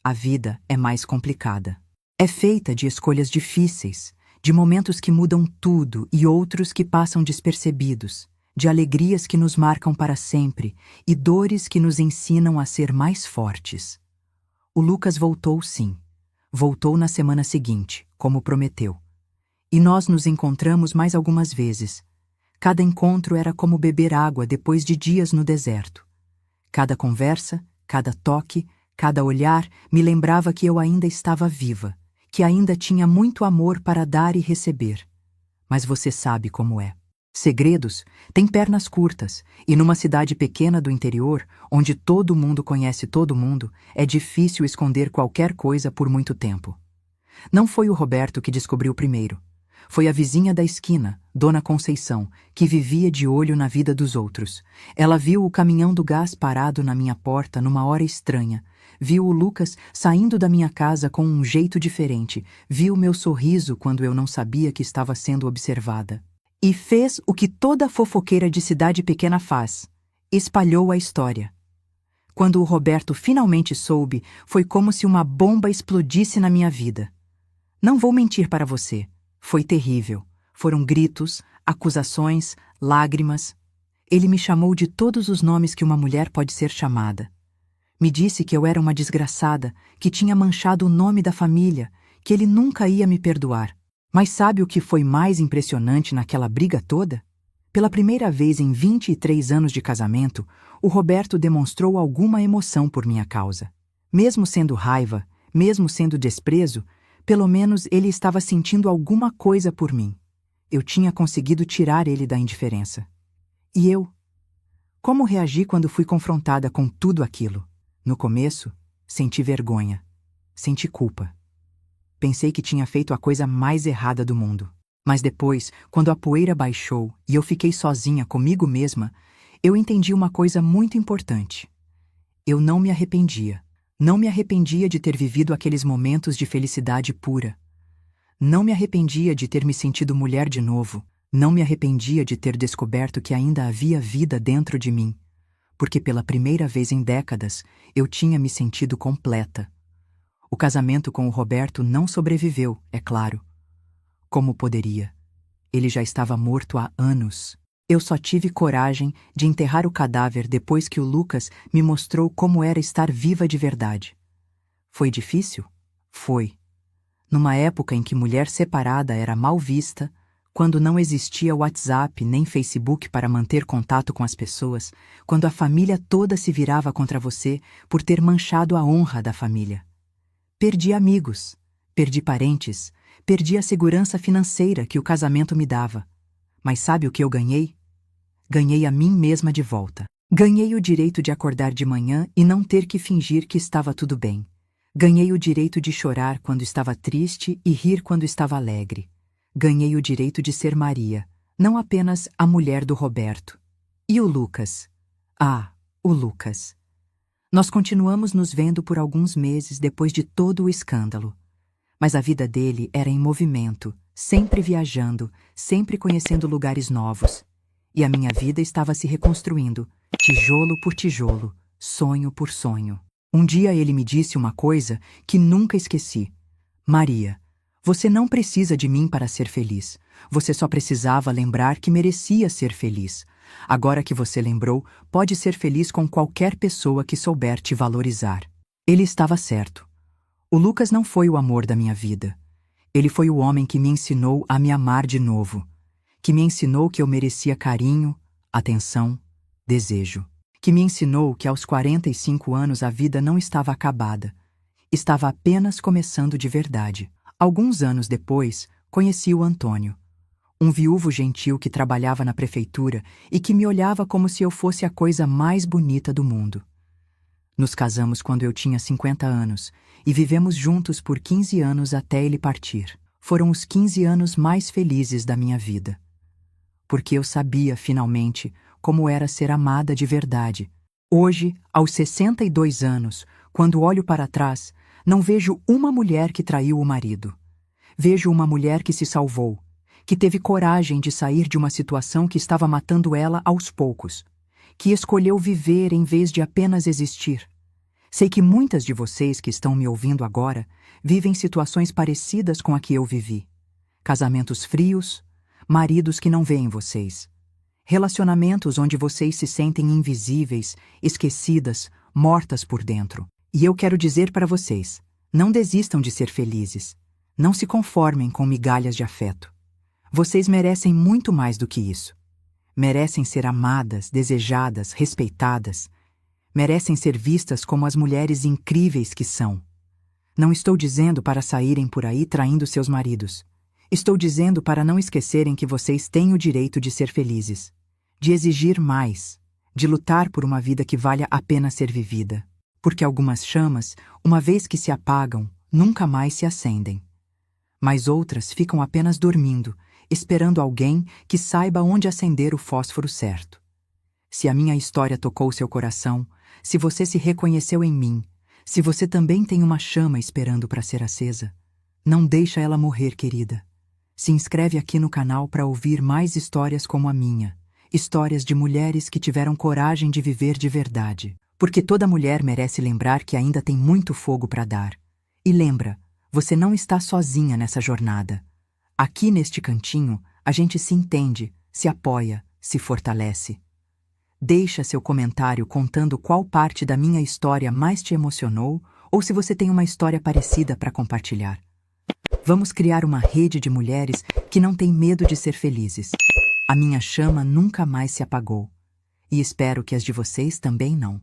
A vida é mais complicada. É feita de escolhas difíceis, de momentos que mudam tudo e outros que passam despercebidos, de alegrias que nos marcam para sempre e dores que nos ensinam a ser mais fortes. O Lucas voltou, sim. Voltou na semana seguinte, como prometeu. E nós nos encontramos mais algumas vezes. Cada encontro era como beber água depois de dias no deserto. Cada conversa, cada toque, cada olhar me lembrava que eu ainda estava viva, que ainda tinha muito amor para dar e receber. Mas você sabe como é. Segredos têm pernas curtas, e numa cidade pequena do interior, onde todo mundo conhece todo mundo, é difícil esconder qualquer coisa por muito tempo. Não foi o Roberto que descobriu primeiro. Foi a vizinha da esquina, Dona Conceição, que vivia de olho na vida dos outros. Ela viu o caminhão do gás parado na minha porta numa hora estranha. Viu o Lucas saindo da minha casa com um jeito diferente. Viu meu sorriso quando eu não sabia que estava sendo observada. E fez o que toda fofoqueira de cidade pequena faz. Espalhou a história. Quando o Roberto finalmente soube, foi como se uma bomba explodisse na minha vida. Não vou mentir para você. Foi terrível. Foram gritos, acusações, lágrimas. Ele me chamou de todos os nomes que uma mulher pode ser chamada. Me disse que eu era uma desgraçada, que tinha manchado o nome da família, que ele nunca ia me perdoar. Mas sabe o que foi mais impressionante naquela briga toda? Pela primeira vez em 23 anos de casamento, o Roberto demonstrou alguma emoção por minha causa. Mesmo sendo raiva, mesmo sendo desprezo, pelo menos ele estava sentindo alguma coisa por mim. Eu tinha conseguido tirar ele da indiferença. E eu? Como reagi quando fui confrontada com tudo aquilo? No começo, senti vergonha. Senti culpa. Pensei que tinha feito a coisa mais errada do mundo. Mas depois, quando a poeira baixou e eu fiquei sozinha comigo mesma, eu entendi uma coisa muito importante. Eu não me arrependia. Não me arrependia de ter vivido aqueles momentos de felicidade pura. Não me arrependia de ter me sentido mulher de novo. Não me arrependia de ter descoberto que ainda havia vida dentro de mim. Porque pela primeira vez em décadas, eu tinha me sentido completa. O casamento com o Roberto não sobreviveu, é claro. Como poderia? Ele já estava morto há anos. Eu só tive coragem de enterrar o cadáver depois que o Lucas me mostrou como era estar viva de verdade. Foi difícil? Foi. Numa época em que mulher separada era mal vista, quando não existia WhatsApp nem Facebook para manter contato com as pessoas, quando a família toda se virava contra você por ter manchado a honra da família. Perdi amigos, perdi parentes, perdi a segurança financeira que o casamento me dava. Mas sabe o que eu ganhei? Ganhei a mim mesma de volta. Ganhei o direito de acordar de manhã e não ter que fingir que estava tudo bem. Ganhei o direito de chorar quando estava triste e rir quando estava alegre. Ganhei o direito de ser Maria, não apenas a mulher do Roberto. E o Lucas? Ah, o Lucas. Nós continuamos nos vendo por alguns meses depois de todo o escândalo. Mas a vida dele era em movimento, sempre viajando, sempre conhecendo lugares novos. E a minha vida estava se reconstruindo, tijolo por tijolo, sonho por sonho. Um dia ele me disse uma coisa que nunca esqueci. Maria, você não precisa de mim para ser feliz. Você só precisava lembrar que merecia ser feliz. Agora que você lembrou, pode ser feliz com qualquer pessoa que souber te valorizar. Ele estava certo. O Lucas não foi o amor da minha vida. Ele foi o homem que me ensinou a me amar de novo, que me ensinou que eu merecia carinho, atenção, desejo, que me ensinou que aos 45 anos a vida não estava acabada, estava apenas começando de verdade. Alguns anos depois, conheci o Antônio, um viúvo gentil que trabalhava na prefeitura e que me olhava como se eu fosse a coisa mais bonita do mundo. Nos casamos quando eu tinha 50 anos e vivemos juntos por 15 anos até ele partir. Foram os 15 anos mais felizes da minha vida. Porque eu sabia, finalmente, como era ser amada de verdade. Hoje, aos 62 anos, quando olho para trás, não vejo uma mulher que traiu o marido. Vejo uma mulher que se salvou, que teve coragem de sair de uma situação que estava matando ela aos poucos, que escolheu viver em vez de apenas existir. Sei que muitas de vocês que estão me ouvindo agora vivem situações parecidas com a que eu vivi. Casamentos frios, maridos que não veem vocês. Relacionamentos onde vocês se sentem invisíveis, esquecidas, mortas por dentro. E eu quero dizer para vocês, não desistam de ser felizes. Não se conformem com migalhas de afeto. Vocês merecem muito mais do que isso. Merecem ser amadas, desejadas, respeitadas. Merecem ser vistas como as mulheres incríveis que são. Não estou dizendo para saírem por aí traindo seus maridos. Estou dizendo para não esquecerem que vocês têm o direito de ser felizes, de exigir mais, de lutar por uma vida que valha a pena ser vivida. Porque algumas chamas, uma vez que se apagam, nunca mais se acendem. Mas outras ficam apenas dormindo, esperando alguém que saiba onde acender o fósforo certo. Se a minha história tocou seu coração, se você se reconheceu em mim, se você também tem uma chama esperando para ser acesa, não deixa ela morrer, querida. Se inscreve aqui no canal para ouvir mais histórias como a minha, histórias de mulheres que tiveram coragem de viver de verdade. Porque toda mulher merece lembrar que ainda tem muito fogo para dar. E lembra, você não está sozinha nessa jornada. Aqui neste cantinho, a gente se entende, se apoia, se fortalece. Deixa seu comentário contando qual parte da minha história mais te emocionou ou se você tem uma história parecida para compartilhar. Vamos criar uma rede de mulheres que não têm medo de ser felizes. A minha chama nunca mais se apagou. E espero que as de vocês também não.